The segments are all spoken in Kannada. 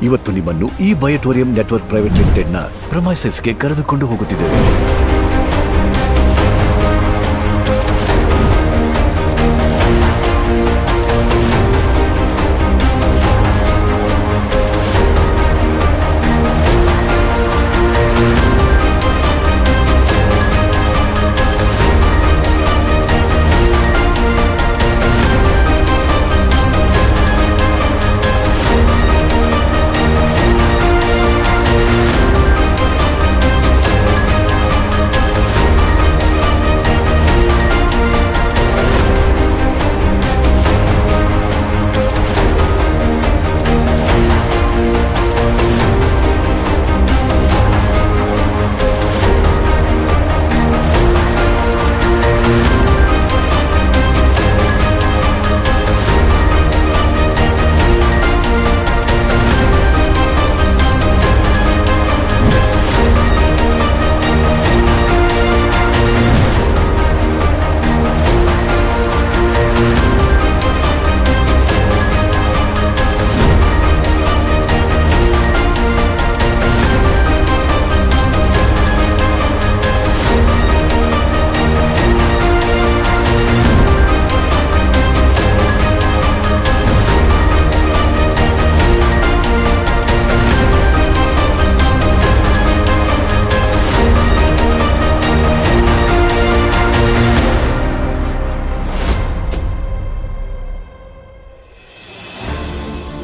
ಇವತ್ತು ನಿಮ್ಮನ್ನು ಈ ಬಯೋಟೋರಿಯಂ ನೆಟ್ವರ್ಕ್ ಪ್ರೈವೇಟ್ ಲಿಮಿಟೆಡ್ನ ಪ್ರಮೈಸಸ್ಗೆ ಕರೆದುಕೊಂಡು ಹೋಗುತ್ತಿದ್ದೇವೆ.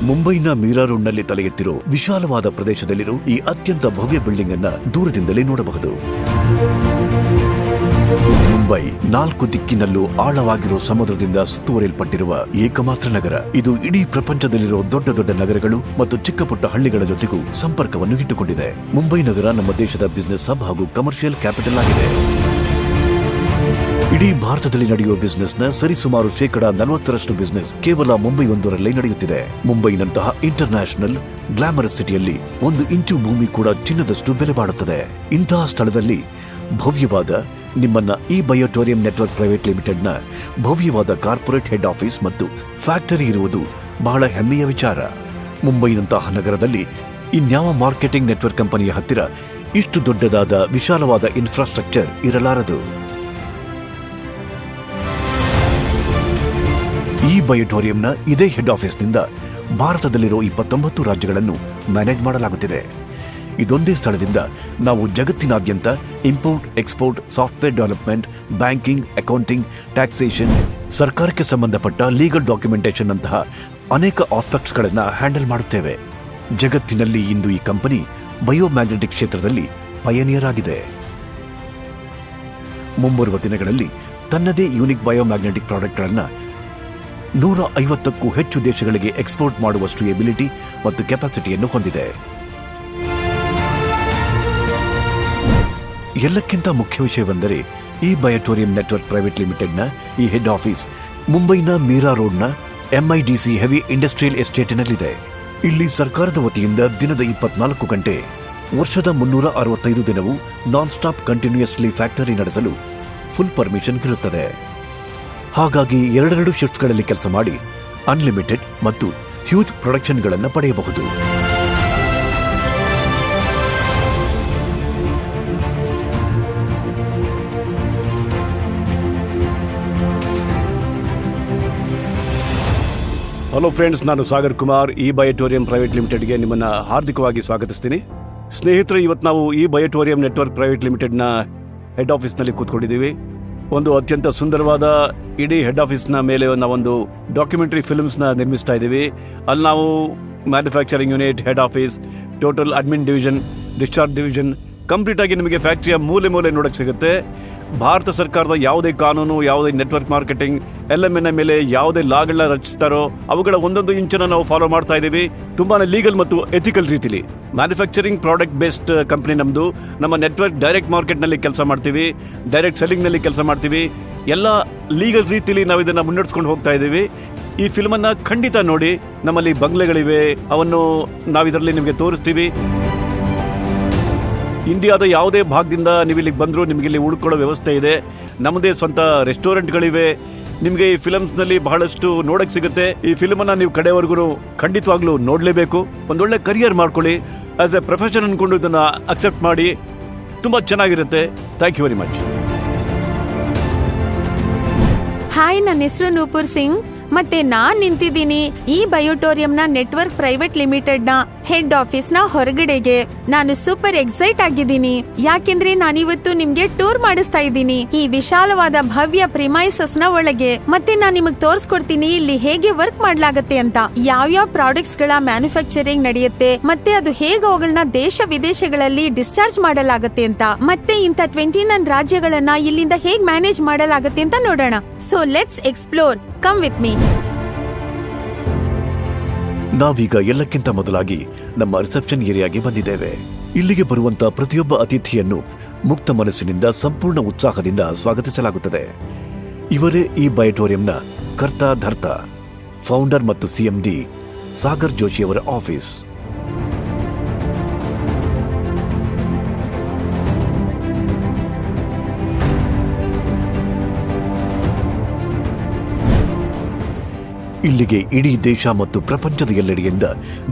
ಮುಂಬೈನ ಮೀರಾ ರೋಡ್ನಲ್ಲಿ ತಲೆ ಎತ್ತಿರೋ ವಿಶಾಲವಾದ ಪ್ರದೇಶದಲ್ಲಿರೋ ಈ ಅತ್ಯಂತ ಭವ್ಯ ಬಿಲ್ಡಿಂಗ್ ಅನ್ನ ದೂರದಿಂದಲೇ ನೋಡಬಹುದು. ಮುಂಬೈ 4 ದಿಕ್ಕಿನಲ್ಲೂ ಆಳವಾಗಿರೋ ಸಮುದ್ರದಿಂದ ಸುತ್ತುವರಿಯಲ್ಪಟ್ಟಿರುವ ಏಕಮಾತ್ರ ನಗರ. ಇದು ಇಡೀ ಪ್ರಪಂಚದಲ್ಲಿರೋ ದೊಡ್ಡ ದೊಡ್ಡ ನಗರಗಳು ಮತ್ತು ಚಿಕ್ಕ ಪುಟ್ಟ ಹಳ್ಳಿಗಳ ಜೊತೆಗೂ ಸಂಪರ್ಕವನ್ನು ಇಟ್ಟುಕೊಂಡಿದೆ. ಮುಂಬೈ ನಗರ ನಮ್ಮ ದೇಶದ ಬಿಸಿನೆಸ್ ಹಬ್ ಹಾಗೂ ಕಮರ್ಷಿಯಲ್ ಕ್ಯಾಪಿಟಲ್ ಆಗಿದೆ. ಇಡೀ ಭಾರತದಲ್ಲಿ ನಡೆಯುವ ಬಿಸಿನೆಸ್ನ ಸರಿಸುಮಾರು 40% ಬಿಸಿನೆಸ್ ಕೇವಲ ಮುಂಬೈ ಒಂದರಲ್ಲೇ ನಡೆಯುತ್ತಿದೆ. ಮುಂಬೈನಂತಹ ಇಂಟರ್ನ್ಯಾಷನಲ್ ಗ್ಲಾಮರಸ್ ಸಿಟಿಯಲ್ಲಿ 1 ಇಂಚು ಭೂಮಿ ಕೂಡ ಚಿನ್ನದಷ್ಟು ಬೆಲೆ ಬಾಳುತ್ತದೆ. ಇಂತಹ ಸ್ಥಳದಲ್ಲಿ ಭವ್ಯವಾದ ನಿಮ್ಮನ್ನ ಈ ಬಯೋಟೋರಿಯಂ ನೆಟ್ವರ್ಕ್ ಪ್ರೈವೇಟ್ ಲಿಮಿಟೆಡ್ನ ಭವ್ಯವಾದ ಕಾರ್ಪೊರೇಟ್ ಹೆಡ್ ಆಫೀಸ್ ಮತ್ತು ಫ್ಯಾಕ್ಟರಿ ಇರುವುದು ಬಹಳ ಹೆಮ್ಮೆಯ ವಿಚಾರ. ಮುಂಬೈನಂತಹ ನಗರದಲ್ಲಿ ಇನ್ಯಾವ ಮಾರ್ಕೆಟಿಂಗ್ ನೆಟ್ವರ್ಕ್ ಕಂಪನಿಯ ಹತ್ತಿರ ಇಷ್ಟು ದೊಡ್ಡದಾದ ವಿಶಾಲವಾದ ಇನ್ಫ್ರಾಸ್ಟ್ರಕ್ಚರ್ ಇರಲಾರದು. ಈ ಬಯೋಟೋರಿಯಂನ ಇದೇ ಹೆಡ್ ಆಫೀಸ್ನಿಂದ ಭಾರತದಲ್ಲಿರೋ 29 ರಾಜ್ಯಗಳನ್ನು ಮ್ಯಾನೇಜ್ ಮಾಡಲಾಗುತ್ತಿದೆ. ಇದೊಂದೇ ಸ್ಥಳದಿಂದ ನಾವು ಜಗತ್ತಿನಾದ್ಯಂತ import, export, software development, banking, accounting, taxation, ಸರ್ಕಾರಕ್ಕೆ ಸಂಬಂಧಪಟ್ಟ ಲೀಗಲ್ ಡಾಕ್ಯುಮೆಂಟೇಷನ್ ಅಂತಹ ಅನೇಕ ಆಸ್ಪೆಕ್ಟ್ಸ್ಗಳನ್ನು ಹ್ಯಾಂಡಲ್ ಮಾಡುತ್ತೇವೆ. ಜಗತ್ತಿನಲ್ಲಿ ಇಂದು ಈ ಕಂಪನಿ ಬಯೋಮ್ಯಾಗ್ನೆಟಿಕ್ ಕ್ಷೇತ್ರದಲ್ಲಿ ಪಯನಿಯರ್ ಆಗಿದೆ. ಮುಂಬರುವ ದಿನಗಳಲ್ಲಿ ತನ್ನದೇ ಯೂನಿಕ್ ಬಯೋಮ್ಯಾಗ್ನೆಟಿಕ್ ಪ್ರಾಡಕ್ಟ್ಗಳನ್ನು 150ಕ್ಕೂ ಹೆಚ್ಚು ದೇಶಗಳಿಗೆ ಎಕ್ಸ್ಪೋರ್ಟ್ ಮಾಡುವಷ್ಟು ಎಬಿಲಿಟಿ ಮತ್ತು ಕೆಪಾಸಿಟಿಯನ್ನು ಹೊಂದಿದೆ. ಎಲ್ಲಕ್ಕಿಂತ ಮುಖ್ಯ ವಿಷಯವೆಂದರೆ ಈ ಬಯೋಟೋರಿಯಂ ನೆಟ್ವರ್ಕ್ ಪ್ರೈವೇಟ್ ಲಿಮಿಟೆಡ್ನ ಈ ಹೆಡ್ ಆಫೀಸ್ ಮುಂಬೈನ ಮೀರಾ ರೋಡ್ನ MIDC ಹೆವಿ ಇಂಡಸ್ಟ್ರಿಯಲ್ ಎಸ್ಟೇಟಿನಲ್ಲಿದೆ. ಇಲ್ಲಿ ಸರ್ಕಾರದ ವತಿಯಿಂದ ದಿನದ 24 ಗಂಟೆ ವರ್ಷದ 365 ದಿನವೂ ನಾನ್ ಸ್ಟಾಪ್ ಕಂಟಿನ್ಯೂಯಸ್ಲಿ ಫ್ಯಾಕ್ಟರಿ ನಡೆಸಲು ಫುಲ್ ಪರ್ಮಿಷನ್ ಇರುತ್ತದೆ. ಹಾಗಾಗಿ 2 ಶಿಫ್ಟ್ಗಳಲ್ಲಿ ಕೆಲಸ ಮಾಡಿ ಅನ್ಲಿಮಿಟೆಡ್ ಮತ್ತು ಹ್ಯೂಜ್ ಪ್ರೊಡಕ್ಷನ್ಗಳನ್ನು ಪಡೆಯಬಹುದು. ಹಲೋ ಫ್ರೆಂಡ್ಸ್, ನಾನು ಸಾಗರ್ ಕುಮಾರ್. ಈ ಬಯೋಟೋರಿಯಂ ಪ್ರೈವೇಟ್ ಲಿಮಿಟೆಡ್ಗೆ ನಿಮ್ಮನ್ನು ಹಾರ್ದಿಕವಾಗಿ ಸ್ವಾಗತಿಸ್ತೀನಿ. ಸ್ನೇಹಿತರೆ, ಇವತ್ತು ನಾವು ಈ ಬಯೋಟೋರಿಯಂ ನೆಟ್ವರ್ಕ್ ಪ್ರೈವೇಟ್ ಲಿಮಿಟೆಡ್ನ ಹೆಡ್ ಆಫೀಸ್ನಲ್ಲಿ ಕೂತ್ಕೊಂಡಿದ್ದೀವಿ. ಒಂದು ಅತ್ಯಂತ ಸುಂದರವಾದ ಇಡೀ ಹೆಡ್ ಆಫೀಸ್ನ ಮೇಲೆ ನಾವೊಂದು ಡಾಕ್ಯುಮೆಂಟ್ರಿ ಫಿಲ್ಮ್ಸ್ನ ನಿರ್ಮಿಸ್ತಾ ಇದ್ದೀವಿ. ಅಲ್ಲಿ ನಾವು manufacturing unit, head office, total admin division, discharge division complete ಆಗಿ ನಿಮಗೆ ಫ್ಯಾಕ್ಟರಿಯ ಮೂಲೆ ನೋಡಕ್ಕೆ ಸಿಗುತ್ತೆ. ಭಾರತ ಸರ್ಕಾರದ ಯಾವುದೇ ಕಾನೂನು, ಯಾವುದೇ ನೆಟ್ವರ್ಕ್ ಮಾರ್ಕೆಟಿಂಗ್, LMN ಮೇಲೆ ಯಾವುದೇ ಲಾಗಳನ್ನ ರಚಿಸ್ತಾರೋ ಅವುಗಳ ಒಂದೊಂದು ಇಂಚನ್ನು ನಾವು ಫಾಲೋ ಮಾಡ್ತಾ ಇದ್ದೀವಿ. ತುಂಬಾನೇ ಲೀಗಲ್ ಮತ್ತು ಎಥಿಕಲ್ ರೀತಿಲಿ. ಮ್ಯಾನುಫ್ಯಾಕ್ಚರಿಂಗ್ ಪ್ರಾಡಕ್ಟ್ ಬೇಸ್ಡ್ ಕಂಪನಿ ನಮ್ಮದು. ನಮ್ಮ ನೆಟ್ವರ್ಕ್ ಡೈರೆಕ್ಟ್ ಮಾರ್ಕೆಟ್ನಲ್ಲಿ ಕೆಲಸ ಮಾಡ್ತೀವಿ, ಡೈರೆಕ್ಟ್ ಸೆಲ್ಲಿಂಗ್ನಲ್ಲಿ ಕೆಲಸ ಮಾಡ್ತೀವಿ. ಎಲ್ಲ ಲೀಗಲ್ ರೀತಿಲಿ ನಾವು ಇದನ್ನು ಮುನ್ನಡೆಸ್ಕೊಂಡು ಹೋಗ್ತಾ ಇದ್ದೀವಿ. ಈ ಫಿಲ್ಮನ್ನು ಖಂಡಿತ ನೋಡಿ. ನಮ್ಮಲ್ಲಿ ಬಂಗ್ಲೆಗಳಿವೆ, ಅವನ್ನು ನಾವಿದರಲ್ಲಿ ನಿಮಗೆ ತೋರಿಸ್ತೀವಿ. ಇಂಡಿಯಾದ ಯಾವುದೇ ಭಾಗದಿಂದ ನೀವು ಇಲ್ಲಿಗೆ ಬಂದರೂ ನಿಮಗೆ ಇಲ್ಲಿ ಉಳ್ಕೊಳ್ಳೋ ವ್ಯವಸ್ಥೆ ಇದೆ. ನಮ್ಮದೇ ಸ್ವಂತ ರೆಸ್ಟೋರೆಂಟ್ಗಳಿವೆ. ನಿಮಗೆ ಈ ಫಿಲ್ಮ್ಸ್ ನಲ್ಲಿ ಬಹಳಷ್ಟು ನೋಡಕ್ ಸಿಗುತ್ತೆ. ಈ ಫಿಲ್ಮ್ ಅನ್ನ ನೀವು ಕಡೆವರೆಗೂ ಖಂಡಿತವಾಗ್ಲೂ ನೋಡ್ಲೇಬೇಕು. ಒಂದೊಳ್ಳೆ ಕರಿಯರ್ ಮಾಡ್ಕೊಳ್ಳಿ. ಆಸ್ ಎ ಪ್ರೊಫೆಷನ್ ಅನ್ಕೊಂಡು ಇದನ್ನ ಅಕ್ಸೆಪ್ಟ್ ಮಾಡಿ. ತುಂಬಾ ಚೆನ್ನಾಗಿರುತ್ತೆ. Thank you very much. Hi, ನನ್ನ ಹೆಸರು ನೂಪುರ್ ಸಿಂಗ್. ಮತ್ತೆ ನಾನ್ ನಿಂತಿದ್ದೀನಿ ಈ ಬಯೋಟೋರಿಯಂನ ನೆಟ್ವರ್ಕ್ ಪ್ರೈವೇಟ್ ಲಿಮಿಟೆಡ್ ನ ಹೆಡ್ ಆಫೀಸ್ ನ ಹೊರಗಡೆಗೆ. ನಾನು ಸೂಪರ್ ಎಕ್ಸೈಟ್ ಆಗಿದ್ದೀನಿ, ಯಾಕೆಂದ್ರೆ ನಾನಿವತ್ತು ನಿಮ್ಗೆ ಟೂರ್ ಮಾಡಿಸ್ತಾ ಇದ್ದೀನಿ ಈ ವಿಶಾಲವಾದ ಭವ್ಯ ಪ್ರಿಮೈಸಸ್ ನ ಒಳಗೆ. ಮತ್ತೆ ನಾನ್ ನಿಮಗ್ ತೋರ್ಸ್ಕೊಡ್ತೀನಿ ಇಲ್ಲಿ ಹೇಗೆ ವರ್ಕ್ ಮಾಡ್ಲಾಗತ್ತೆ ಅಂತ, ಯಾವ್ಯಾವ ಪ್ರಾಡಕ್ಟ್ಸ್ ಗಳ ಮ್ಯಾನುಫ್ಯಾಕ್ಚರಿಂಗ್ ನಡೆಯುತ್ತೆ, ಮತ್ತೆ ಅದು ಹೇಗೆ ಅವುಗಳನ್ನ ದೇಶ ವಿದೇಶಗಳಲ್ಲಿ ಡಿಸ್ಚಾರ್ಜ್ ಮಾಡಲಾಗತ್ತೆ ಅಂತ, ಮತ್ತೆ ಇಂಥ 29 ರಾಜ್ಯಗಳನ್ನ ಇಲ್ಲಿಂದ ಹೇಗ್ ಮ್ಯಾನೇಜ್ ಮಾಡಲಾಗತ್ತೆ ಅಂತ ನೋಡೋಣ. So let's explore. Come with me. ನಾವೀಗ ಎಲ್ಲಕ್ಕಿಂತ ಮೊದಲಾಗಿ ನಮ್ಮ ರಿಸೆಪ್ಷನ್ ಏರಿಯಾಗೆ ಬಂದಿದ್ದೇವೆ. ಇಲ್ಲಿಗೆ ಬರುವಂತ ಪ್ರತಿಯೊಬ್ಬ ಅತಿಥಿಯನ್ನು ಮುಕ್ತ ಮನಸ್ಸಿನಿಂದ ಸಂಪೂರ್ಣ ಉತ್ಸಾಹದಿಂದ ಸ್ವಾಗತಿಸಲಾಗುತ್ತದೆ. ಇವರೇ ಈ ಬಯೋಟೋರಿಯಂನ ಕರ್ತ ಧರ್ತ, ಫೌಂಡರ್ ಮತ್ತು ಸಿಎಂಡಿ ಸಾಗರ್ ಜೋಶಿಯವರ ಆಫೀಸ್. ಇಲ್ಲಿಗೆ ಇಡೀ ದೇಶ ಮತ್ತು ಪ್ರಪಂಚದ ಎಲ್ಲೆಡೆಯಿಂದ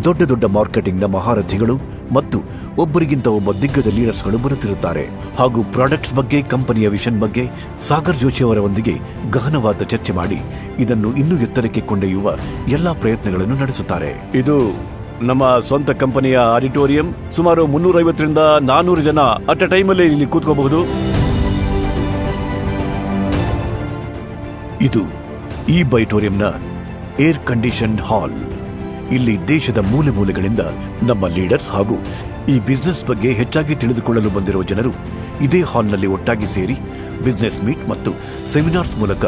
ದೊಡ್ಡ ದೊಡ್ಡ ಮಾರ್ಕೆಟಿಂಗ್ನ ಮಹಾರಥಿಗಳು ಮತ್ತು ಒಬ್ಬರಿಗಿಂತ ಒಬ್ಬ ದಿಗ್ಗಜ ಲೀಡರ್ಸ್ಗಳು ಬರುತ್ತಿರುತ್ತಾರೆ. ಹಾಗೂ ಪ್ರಾಡಕ್ಟ್ಸ್ ಬಗ್ಗೆ, ಕಂಪನಿಯ ವಿಷನ್ ಬಗ್ಗೆ ಸಾಗರ್ ಜೋಶಿ ಅವರೊಂದಿಗೆ ಗಹನವಾದ ಚರ್ಚೆ ಮಾಡಿ ಇದನ್ನು ಇನ್ನೂ ಎತ್ತರಕ್ಕೆ ಕೊಂಡೊಯ್ಯುವ ಎಲ್ಲಾ ಪ್ರಯತ್ನಗಳನ್ನು ನಡೆಸುತ್ತಾರೆ. ಇದು ನಮ್ಮ ಸ್ವಂತ ಕಂಪನಿಯ ಆಡಿಟೋರಿಯಂ. ಸುಮಾರು 350ರಿಂದ 400 ಜನ ಅಟ್ ಅ ಟೈಮಲ್ಲಿ ಇಲ್ಲಿ ಕೂತ್ಕೋಬಹುದು. ಇದು ಈ ಬಯೋಟೋರಿಯಂನ ಏರ್ ಕಂಡೀಷನ್ ಹಾಲ್. ಇಲ್ಲಿ ದೇಶದ ಮೂಲೆ ಮೂಲೆಗಳಿಂದ ನಮ್ಮ ಲೀಡರ್ಸ್ ಹಾಗೂ ಈ ಬಿಸ್ನೆಸ್ ಬಗ್ಗೆ ಹೆಚ್ಚಾಗಿ ತಿಳಿದುಕೊಳ್ಳಲು ಬಂದಿರುವ ಜನರು ಇದೇ ಹಾಲ್ನಲ್ಲಿ ಒಟ್ಟಾಗಿ ಸೇರಿ ಬಿಸ್ನೆಸ್ ಮೀಟ್ ಮತ್ತು ಸೆಮಿನಾರ್ಸ್ ಮೂಲಕ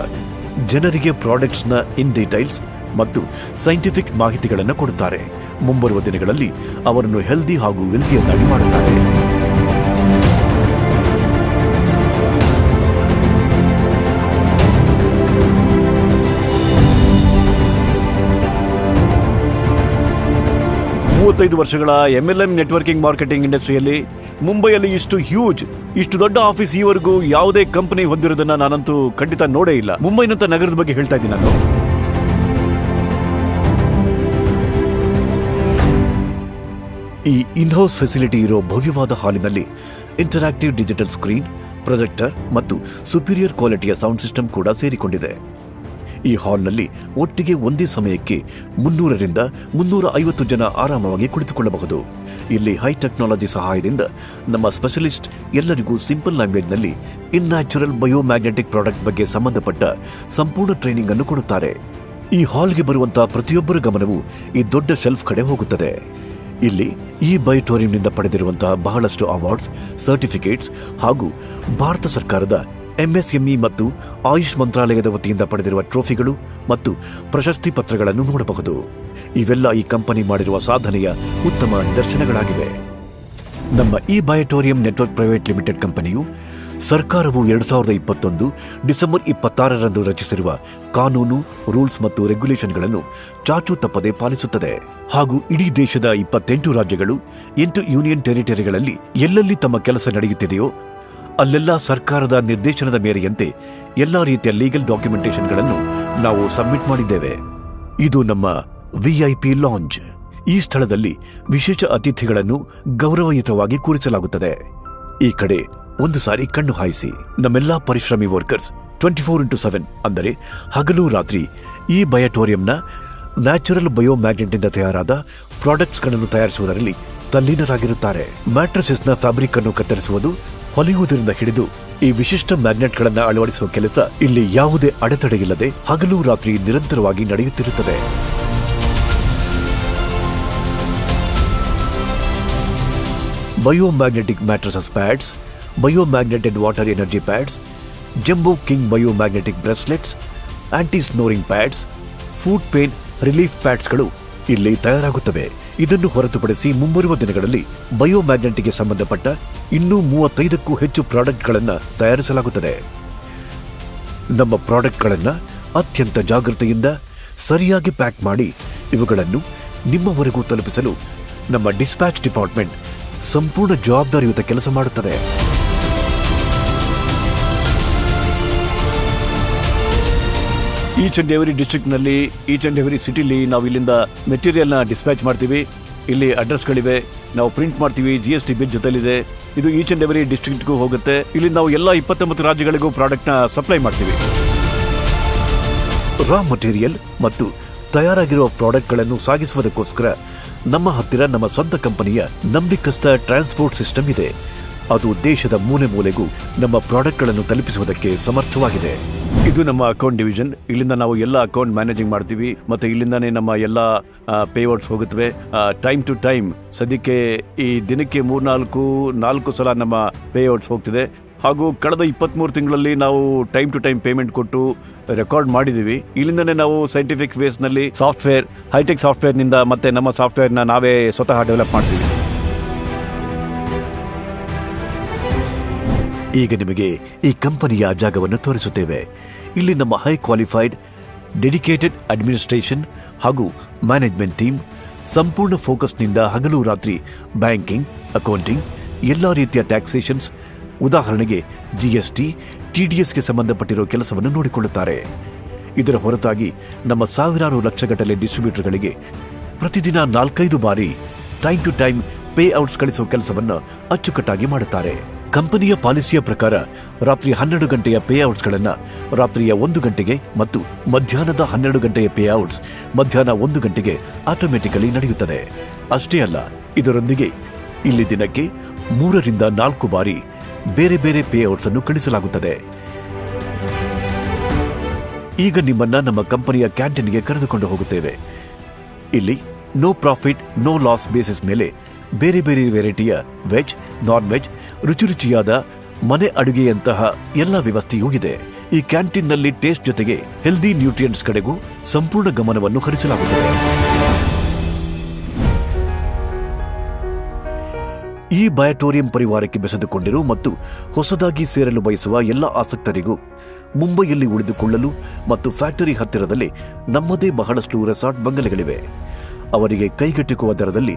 ಜನರಿಗೆ ಪ್ರಾಡಕ್ಟ್ಸ್ನ ಇನ್ ಡೀಟೈಲ್ಸ್ ಮತ್ತು ಸೈಂಟಿಫಿಕ್ ಮಾಹಿತಿಗಳನ್ನು ಕೊಡುತ್ತಾರೆ. ಮುಂಬರುವ ದಿನಗಳಲ್ಲಿ ಅವರನ್ನು ಹೆಲ್ದಿ ಹಾಗೂ ವೆಲ್ದಿಯನ್ನಾಗಿ ಮಾಡುತ್ತಾರೆ. ವರ್ಷಗಳ MLM ನೆಟ್ವರ್ಕಿಂಗ್ ಮಾರ್ಕೆಟಿಂಗ್ ಇಂಡಸ್ಟ್ರಿಯಲ್ಲಿ ಮುಂಬೈಯಲ್ಲಿ ಇಷ್ಟು ದೊಡ್ಡ ಆಫೀಸ್ ಈವರೆಗೂ ಯಾವುದೇ ಕಂಪನಿ ಹೊಂದಿರೋದನ್ನ ನಾನಂತೂ ಖಂಡಿತ ನೋಡೇ ಇಲ್ಲ. ಮುಂಬೈನಂತ ನಗರದ ಬಗ್ಗೆ ಹೇಳ್ತಾ ಇದ್ದೀನಿ ನಾನು. ಈ ಇನ್ಹೌಸ್ ಫೆಸಿಲಿಟಿ ಇರೋ ಭವ್ಯವಾದ ಹಾಲಿನಲ್ಲಿ ಇಂಟರಾಕ್ಟಿವ್ ಡಿಜಿಟಲ್ ಸ್ಕ್ರೀನ್, ಪ್ರೊಜೆಕ್ಟರ್ ಮತ್ತು ಸುಪೀರಿಯರ್ ಕ್ವಾಲಿಟಿಯ ಸೌಂಡ್ ಸಿಸ್ಟಮ್ ಕೂಡ ಸೇರಿಕೊಂಡಿದೆ. ಈ ಹಾಲ್ನಲ್ಲಿ ಒಟ್ಟಿಗೆ ಒಂದೇ ಸಮಯಕ್ಕೆ 300ರಿಂದ 350 ಜನ ಆರಾಮವಾಗಿ ಕುಳಿತುಕೊಳ್ಳಬಹುದು. ಇಲ್ಲಿ ಹೈ ಟೆಕ್ನಾಲಜಿ ಸಹಾಯದಿಂದ ನಮ್ಮ ಸ್ಪೆಷಲಿಸ್ಟ್ ಎಲ್ಲರಿಗೂ ಸಿಂಪಲ್ ಲ್ಯಾಂಗ್ವೇಜ್ನಲ್ಲಿ ಇನ್ಯಾಚುರಲ್ ಬಯೋಮ್ಯಾಗ್ನೆಟಿಕ್ ಪ್ರಾಡಕ್ಟ್ ಬಗ್ಗೆ ಸಂಬಂಧಪಟ್ಟ ಸಂಪೂರ್ಣ ಟ್ರೈನಿಂಗ್ ಅನ್ನು ಕೊಡುತ್ತಾರೆ. ಈ ಹಾಲ್ಗೆ ಬರುವಂತಹ ಪ್ರತಿಯೊಬ್ಬರ ಗಮನವು ಈ ದೊಡ್ಡ ಶೆಲ್ಫ್ ಕಡೆ ಹೋಗುತ್ತದೆ. ಇಲ್ಲಿ ಈ ಬಯೋಟೋರಿಯಂನಿಂದ ಪಡೆದಿರುವಂತಹ ಬಹಳಷ್ಟು ಅವಾರ್ಡ್ಸ್, ಸರ್ಟಿಫಿಕೇಟ್ಸ್ ಹಾಗೂ ಭಾರತ ಸರ್ಕಾರದ MSME ಮತ್ತು ಆಯುಷ್ ಮಂತ್ರಾಲಯದ ವತಿಯಿಂದ ಪಡೆದಿರುವ ಟ್ರೋಫಿಗಳು ಮತ್ತು ಪ್ರಶಸ್ತಿ ಪತ್ರಗಳನ್ನು ನೋಡಬಹುದು. ಇವೆಲ್ಲ ಈ ಕಂಪನಿ ಮಾಡಿರುವ ಸಾಧನೆಯ ಉತ್ತಮ ನಿದರ್ಶನಗಳಾಗಿವೆ. ನಮ್ಮ ಈ ಬಯೋಟೋರಿಯಂ ನೆಟ್ವರ್ಕ್ ಪ್ರೈವೇಟ್ ಲಿಮಿಟೆಡ್ ಕಂಪನಿಯು ಸರ್ಕಾರವು 2021 ಡಿಸೆಂಬರ್ 26ರಂದು ರಚಿಸಿರುವ ಕಾನೂನು, ರೂಲ್ಸ್ ಮತ್ತು ರೆಗ್ಯುಲೇಷನ್ಗಳನ್ನು ಚಾಚೂ ತಪ್ಪದೆ ಪಾಲಿಸುತ್ತದೆ. ಹಾಗೂ ಇಡೀ ದೇಶದ 28 ರಾಜ್ಯಗಳು, 8 ಯೂನಿಯನ್ ಟೆರಿಟರಿಗಳಲ್ಲಿ ಎಲ್ಲೆಲ್ಲಿ ತಮ್ಮ ಕೆಲಸ ನಡೆಯುತ್ತಿದೆಯೋ ಅಲ್ಲೆಲ್ಲ ಸರ್ಕಾರದ ನಿರ್ದೇಶನದ ಮೇರೆಯಂತೆ ಎಲ್ಲಾ ರೀತಿಯ ಲೀಗಲ್ ಡಾಕ್ಯುಮೆಂಟೇಶನ್ಗಳನ್ನು ನಾವು ಸಬ್ಮಿಟ್ ಮಾಡಿದ್ದೇವೆ. ಇದು ನಮ್ಮ VIP ಲಾಂಜ್. ಈ ಸ್ಥಳದಲ್ಲಿ ವಿಶೇಷ ಅತಿಥಿಗಳನ್ನು ಗೌರವಯುತವಾಗಿ ಕೂರಿಸಲಾಗುತ್ತದೆ. ಈ ಕಡೆ ಒಂದು ಸಾರಿ ಕಣ್ಣು ಹಾಯಿಸಿ. ನಮ್ಮೆಲ್ಲಾ ಪರಿಶ್ರಮಿ ವರ್ಕರ್ಸ್ 24x7 ಅಂದರೆ ಹಗಲು ರಾತ್ರಿ ಈ ಬಯೋಟೋರಿಯಂನ ನ್ಯಾಚುರಲ್ ಬಯೋಮ್ಯಾಗ್ನೆಟ್ನಿಂದ ತಯಾರಾದ ಪ್ರಾಡಕ್ಟ್ಸ್ಗಳನ್ನು ತಯಾರಿಸುವುದರಲ್ಲಿ ತಲ್ಲೀನರಾಗಿರುತ್ತಾರೆ. ಮ್ಯಾಟ್ರಸಸ್ನ ಫ್ಯಾಬ್ರಿಕ್ ಅನ್ನು ಕತ್ತರಿಸುವುದು, ಹೊಲಿಯುವುದರಿಂದ ಹಿಡಿದು ಈ ವಿಶಿಷ್ಟ ಮ್ಯಾಗ್ನೆಟ್ಗಳನ್ನು ಅಳವಡಿಸುವ ಕೆಲಸ ಇಲ್ಲಿ ಯಾವುದೇ ಅಡೆತಡೆಯಿಲ್ಲದೆ ಹಗಲು ರಾತ್ರಿ ನಿರಂತರವಾಗಿ ನಡೆಯುತ್ತಿರುತ್ತದೆ. Biomagnetic mattresses pads, biomagneted water energy pads, jumbo king biomagnetic bracelets, anti snoring pads, food pain relief ಪ್ಯಾಡ್ಸ್ಗಳು ಇಲ್ಲಿ ತಯಾರಾಗುತ್ತವೆ. ಇದನ್ನು ಹೊರತುಪಡಿಸಿ ಮುಂಬರುವ ದಿನಗಳಲ್ಲಿ ಬಯೋಮ್ಯಾಗ್ನೆಟ್ಗೆ ಸಂಬಂಧಪಟ್ಟ ಇನ್ನೂ 35ಕ್ಕೂ ಹೆಚ್ಚು ಪ್ರಾಡಕ್ಟ್ಗಳನ್ನು ತಯಾರಿಸಲಾಗುತ್ತದೆ. ನಮ್ಮ ಪ್ರಾಡಕ್ಟ್ಗಳನ್ನು ಅತ್ಯಂತ ಜಾಗೃತೆಯಿಂದ ಸರಿಯಾಗಿ ಪ್ಯಾಕ್ ಮಾಡಿ ಇವುಗಳನ್ನು ನಿಮ್ಮವರೆಗೂ ತಲುಪಿಸಲು ನಮ್ಮ ಡಿಸ್ಪ್ಯಾಚ್ ಡಿಪಾರ್ಟ್ಮೆಂಟ್ ಸಂಪೂರ್ಣ ಜವಾಬ್ದಾರಿಯುತ ಕೆಲಸ ಮಾಡುತ್ತದೆ. ಈಚ್ ಅಂಡ್ ಎವರಿ ಡಿಸ್ಟ್ರಿಕ್ಟ್ನಲ್ಲಿ, ಈಚ್ ಅಂಡ್ ಎವರಿ ಸಿಟಿಲಿ ನಾವು ಇಲ್ಲಿಂದ ಮೆಟೀರಿಯಲ್ನ ಡಿಸ್ಪ್ಯಾಚ್ ಮಾಡ್ತೀವಿ. ಇಲ್ಲಿ ಅಡ್ರೆಸ್ಗಳಿವೆ, ನಾವು ಪ್ರಿಂಟ್ ಮಾಡ್ತೀವಿ, GST ಬಿಲ್ ಜೊತೆಲಿದೆ. ಇದು ಈಚ್ ಅಂಡ್ ಎವರಿ ಡಿಸ್ಟ್ರಿಕ್ಟ್ಗೂ ಹೋಗುತ್ತೆ. ಇಲ್ಲಿ ನಾವು ಎಲ್ಲ 29 ರಾಜ್ಯಗಳಿಗೂ ಪ್ರಾಡಕ್ಟ್ನ ಸಪ್ಲೈ ಮಾಡ್ತೀವಿ. ರಾ ಮಟೀರಿಯಲ್ ಮತ್ತು ತಯಾರಾಗಿರುವ ಪ್ರಾಡಕ್ಟ್ಗಳನ್ನು ಸಾಗಿಸುವುದಕ್ಕೋಸ್ಕರ ನಮ್ಮ ಹತ್ತಿರ ನಮ್ಮ ಸ್ವಂತ ಕಂಪನಿಯ ನಂಬಿಕಸ್ಥ ಟ್ರಾನ್ಸ್ಪೋರ್ಟ್ ಸಿಸ್ಟಮ್ ಇದೆ. ಅದು ದೇಶದ ಮೂಲೆ ಮೂಲೆಗೂ ನಮ್ಮ ಪ್ರಾಡಕ್ಟ್ಗಳನ್ನು ತಲುಪಿಸುವುದಕ್ಕೆ ಸಮರ್ಥವಾಗಿದೆ. ಇದು ನಮ್ಮ ಅಕೌಂಟ್ ಡಿವಿಷನ್. ಇಲ್ಲಿಂದ ನಾವು ಎಲ್ಲ ಅಕೌಂಟ್ ಮ್ಯಾನೇಜಿಂಗ್ ಮಾಡ್ತೀವಿ ಮತ್ತು ಇಲ್ಲಿಂದಾನೇ ನಮ್ಮ ಎಲ್ಲ ಪೇಔಟ್ಸ್ ಹೋಗುತ್ತವೆ ಟೈಮ್ ಟು ಟೈಮ್. ಸದ್ಯಕ್ಕೆ ಈ ದಿನಕ್ಕೆ 4 ಸಲ ನಮ್ಮ ಪೇಔಟ್ಸ್ ಹೋಗ್ತಿದೆ. ಹಾಗೂ ಕಳೆದ 23 ತಿಂಗಳಲ್ಲಿ ನಾವು ಟೈಮ್ ಟು ಟೈಮ್ ಪೇಮೆಂಟ್ ಕೊಟ್ಟು ರೆಕಾರ್ಡ್ ಮಾಡಿದ್ದೀವಿ. ಇಲ್ಲಿಂದನೇ ನಾವು ಸೈಂಟಿಫಿಕ್ ವೇಸ್ನಲ್ಲಿ ಸಾಫ್ಟ್ವೇರ್, ಹೈಟೆಕ್ ಸಾಫ್ಟ್ವೇರ್ನಿಂದ ಮತ್ತೆ ನಮ್ಮ ಸಾಫ್ಟ್ವೇರ್ನ ನಾವೇ ಸ್ವತಃ ಡೆವಲಪ್ ಮಾಡ್ತೀವಿ. ಈಗ ನಿಮಗೆ ಈ ಕಂಪನಿಯ ಜಾಗವನ್ನು ತೋರಿಸುತ್ತೇವೆ. ಇಲ್ಲಿ ನಮ್ಮ ಹೈ ಕ್ವಾಲಿಫೈಡ್ ಡೆಡಿಕೇಟೆಡ್ ಅಡ್ಮಿನಿಸ್ಟ್ರೇಷನ್ ಹಾಗೂ ಮ್ಯಾನೇಜ್ಮೆಂಟ್ ಟೀಮ್ ಸಂಪೂರ್ಣ ಫೋಕಸ್ನಿಂದ ಹಗಲು ರಾತ್ರಿ ಬ್ಯಾಂಕಿಂಗ್, ಅಕೌಂಟಿಂಗ್, ಎಲ್ಲ ರೀತಿಯ ಟ್ಯಾಕ್ಸೇಷನ್ಸ್, ಉದಾಹರಣೆಗೆ GST, TDSಗೆ ಸಂಬಂಧಪಟ್ಟಿರೋ ಕೆಲಸವನ್ನು ನೋಡಿಕೊಳ್ಳುತ್ತಾರೆ. ಇದರ ಹೊರತಾಗಿ ನಮ್ಮ ಸಾವಿರಾರು ಲಕ್ಷಗಟ್ಟಲೆ ಡಿಸ್ಟ್ರಿಬ್ಯೂಟರ್ಗಳಿಗೆ ಪ್ರತಿದಿನ 4-5 ಬಾರಿ ಟೈಮ್ ಟು ಟೈಮ್ ಪೇಔಟ್ಸ್ ಕಳಿಸುವ ಕೆಲಸವನ್ನು ಅಚ್ಚುಕಟ್ಟಾಗಿ ಮಾಡುತ್ತಾರೆ. ಕಂಪನಿಯ ಪಾಲಿಸಿಯ ಪ್ರಕಾರ ರಾತ್ರಿ 12 ಗಂಟೆಯ ಪೇಔಟ್ಸ್ಗಳನ್ನು ರಾತ್ರಿಯ 1 ಗಂಟೆಗೆ ಮತ್ತು ಮಧ್ಯಾಹ್ನದ 12 ಗಂಟೆಯ ಪೇಔಟ್ಸ್ ಮಧ್ಯಾಹ್ನ 1 ಗಂಟೆಗೆ ಆಟೋಮೆಟಿಕಲಿ ನಡೆಯುತ್ತದೆ. ಅಷ್ಟೇ ಅಲ್ಲ, ಇದರೊಂದಿಗೆ ಇಲ್ಲಿ ದಿನಕ್ಕೆ 3ರಿಂದ 4 ಬಾರಿ ಬೇರೆ ಬೇರೆ ಪೇಔಟ್ಸ್ ಅನ್ನು ಕಳಿಸಲಾಗುತ್ತದೆ. ಈಗ ನಿಮ್ಮನ್ನ ನಮ್ಮ ಕಂಪನಿಯ ಕ್ಯಾಂಟೀನ್ಗೆ ಕರೆದುಕೊಂಡು ಹೋಗುತ್ತೇವೆ. ಇಲ್ಲಿ no profit no loss basis ಮೇಲೆ ಬೇರೆ ಬೇರೆ ವೆರೈಟಿಯ ವೆಜ್, ನಾನ್ ವೆಜ್, ರುಚಿಯಾದ ಮನೆ ಅಡುಗೆಯಂತಹ ಎಲ್ಲ ವ್ಯವಸ್ಥೆಯೂ ಇದೆ. ಈ ಕ್ಯಾಂಟೀನ್ನಲ್ಲಿ ಟೇಸ್ಟ್ ಜೊತೆಗೆ ಹೆಲ್ದಿ ನ್ಯೂಟ್ರಿಯೆಂಟ್ಸ್ ಕಡೆಗೂ ಸಂಪೂರ್ಣ ಗಮನವನ್ನು ಹರಿಸಲಾಗುತ್ತದೆ. ಈ ಬಯೋಟೋರಿಯಂ ಪರಿವಾರಕ್ಕೆ ಬೆಸೆದುಕೊಂಡಿರು ಮತ್ತು ಹೊಸದಾಗಿ ಸೇರಲು ಬಯಸುವ ಎಲ್ಲ ಆಸಕ್ತರಿಗೂ ಮುಂಬೈಯಲ್ಲಿ ಉಳಿದುಕೊಳ್ಳಲು ಮತ್ತು ಫ್ಯಾಕ್ಟರಿ ಹತ್ತಿರದಲ್ಲಿ ನಮ್ಮದೇ ಬಹಳಷ್ಟು ರೆಸಾರ್ಟ್ ಬಂಗಲೆಗಳಿವೆ. ಅವರಿಗೆ ಕೈಗೆಟುಕುವ ದರದಲ್ಲಿ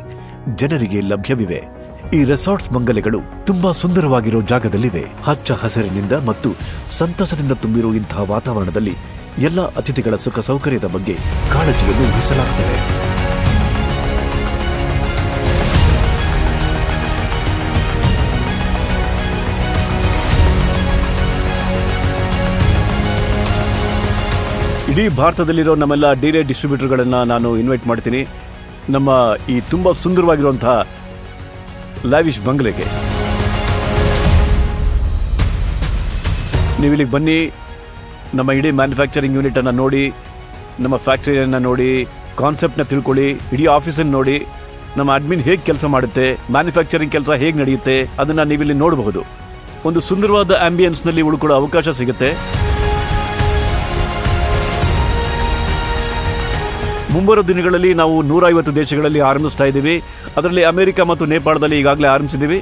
ಜನರಿಗೆ ಲಭ್ಯವಿವೆ. ಈ ರೆಸಾರ್ಟ್ಸ್ ಬಂಗಲೆಗಳು ತುಂಬಾ ಸುಂದರವಾಗಿರೋ ಜಾಗದಲ್ಲಿವೆ. ಹಚ್ಚ ಹಸಿರಿನಿಂದ ಮತ್ತು ಸಂತಸದಿಂದ ತುಂಬಿರುವ ಇಂತಹ ವಾತಾವರಣದಲ್ಲಿ ಎಲ್ಲ ಅತಿಥಿಗಳ ಸುಖ ಸೌಕರ್ಯದ ಬಗ್ಗೆ ಕಾಳಜಿಯನ್ನು ವಹಿಸಲಾಗುತ್ತದೆ. ಇಡೀ ಭಾರತದಲ್ಲಿರೋ ನಮ್ಮೆಲ್ಲ ಡೈರಿ ಡಿಸ್ಟ್ರಿಬ್ಯೂಟರ್ಗಳನ್ನು ನಾನು ಇನ್ವೈಟ್ ಮಾಡ್ತೀನಿ ನಮ್ಮ ಈ ತುಂಬ ಸುಂದರವಾಗಿರುವಂತಹ ಲ್ಯಾವಿಶ್ ಬಂಗಲೆಗೆ. ನೀವು ಇಲ್ಲಿಗೆ ಬನ್ನಿ, ನಮ್ಮ ಇಡೀ ಮ್ಯಾನುಫ್ಯಾಕ್ಚರಿಂಗ್ ಯೂನಿಟನ್ನು ನೋಡಿ, ನಮ್ಮ ಫ್ಯಾಕ್ಟರಿಯನ್ನು ನೋಡಿ, ಕಾನ್ಸೆಪ್ಟ್ನ ತಿಳ್ಕೊಳ್ಳಿ, ಇಡೀ ಆಫೀಸನ್ನು ನೋಡಿ, ನಮ್ಮ ಅಡ್ಮಿನ್ ಹೇಗೆ ಕೆಲಸ ಮಾಡುತ್ತೆ, ಮ್ಯಾನುಫ್ಯಾಕ್ಚರಿಂಗ್ ಕೆಲಸ ಹೇಗೆ ನಡೆಯುತ್ತೆ ಅದನ್ನು ನೀವಿಲ್ಲಿ ನೋಡಬಹುದು. ಒಂದು ಸುಂದರವಾದ ಆಂಬಿಯನ್ಸ್ನಲ್ಲಿ ಉಳ್ಕೊಳ್ಳೋ ಅವಕಾಶ ಸಿಗುತ್ತೆ. ಮುಂಬರುವ ದಿನಗಳಲ್ಲಿ ನಾವು 150 ದೇಶಗಳಲ್ಲಿ ಆರಂಭಿಸ್ತಾ ಇದ್ದೀವಿ. ಅದರಲ್ಲಿ ಅಮೆರಿಕ ಮತ್ತು ನೇಪಾಳದಲ್ಲಿ ಈಗಾಗಲೇ ಆರಂಭಿಸಿದ್ದೀವಿ.